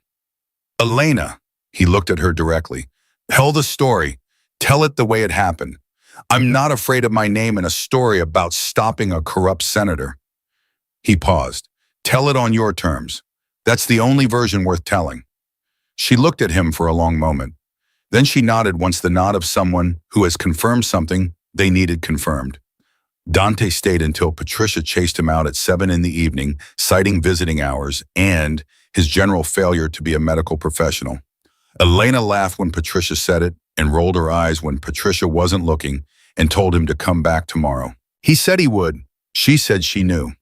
Elena, he looked at her directly. Tell the story. Tell it the way it happened. I'm not afraid of my name in a story about stopping a corrupt senator. He paused. Tell it on your terms. That's the only version worth telling. She looked at him for a long moment. Then she nodded once the nod of someone who has confirmed something they needed confirmed. Dante stayed until Patricia chased him out at 7 in the evening, citing visiting hours and his general failure to be a medical professional. Elena laughed when Patricia said it and rolled her eyes when Patricia wasn't looking and told him to come back tomorrow. He said he would. She said she knew.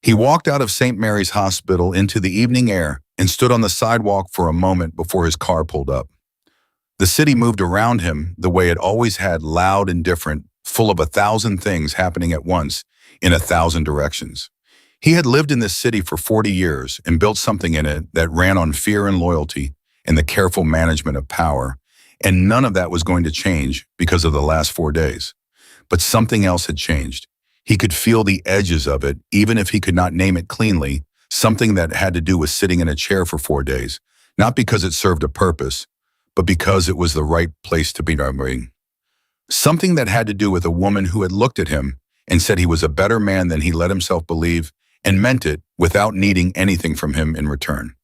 He walked out of St. Mary's Hospital into the evening air and stood on the sidewalk for a moment before his car pulled up. The city moved around him the way it always had, loud and different, full of 1,000 things happening at once in 1,000 directions. He had lived in this city for 40 years and built something in it that ran on fear and loyalty and the careful management of power, and none of that was going to change because of the last 4 days. But something else had changed. He could feel the edges of it, even if he could not name it cleanly, something that had to do with sitting in a chair for 4 days, not because it served a purpose, but because it was the right place to be remembering. Something that had to do with a woman who had looked at him and said he was a better man than he let himself believe, and meant it without needing anything from him in return.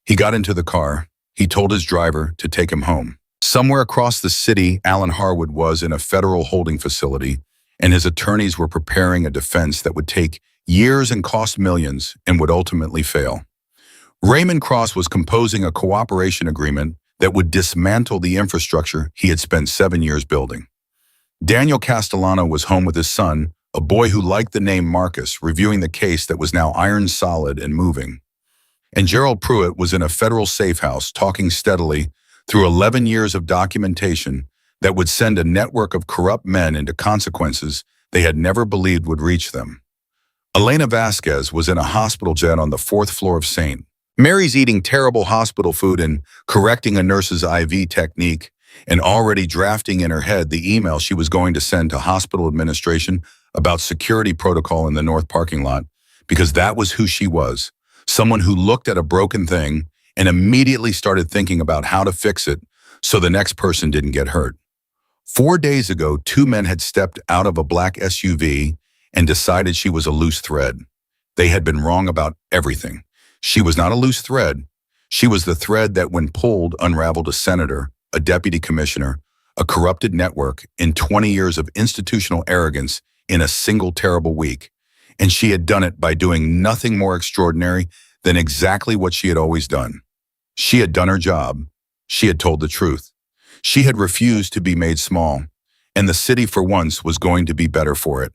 He got into the car. He told his driver to take him home. Somewhere across the city, Alan Harwood was in a federal holding facility, and his attorneys were preparing a defense that would take years and cost millions and would ultimately fail. Raymond Cross was composing a cooperation agreement that would dismantle the infrastructure he had spent 7 years building. Daniel Castellano was home with his son, a boy who liked the name Marcus, reviewing the case that was now iron solid and moving. And Gerald Pruitt was in a federal safe house talking steadily through 11 years of documentation that would send a network of corrupt men into consequences they had never believed would reach them. Elena Vasquez was in a hospital jet on the 4th floor of St. Mary's, eating terrible hospital food and correcting a nurse's IV technique, and already drafting in her head the email she was going to send to hospital administration about security protocol in the north parking lot, because that was who she was, someone who looked at a broken thing and immediately started thinking about how to fix it so the next person didn't get hurt. 4 days ago, 2 men had stepped out of a black SUV and decided she was a loose thread. They had been wrong about everything. She was not a loose thread. She was the thread that, when pulled, unraveled a senator, a deputy commissioner, a corrupted network, and 20 years of institutional arrogance in a single terrible week. And she had done it by doing nothing more extraordinary than exactly what she had always done. She had done her job. She had told the truth. She had refused to be made small, and the city for once was going to be better for it.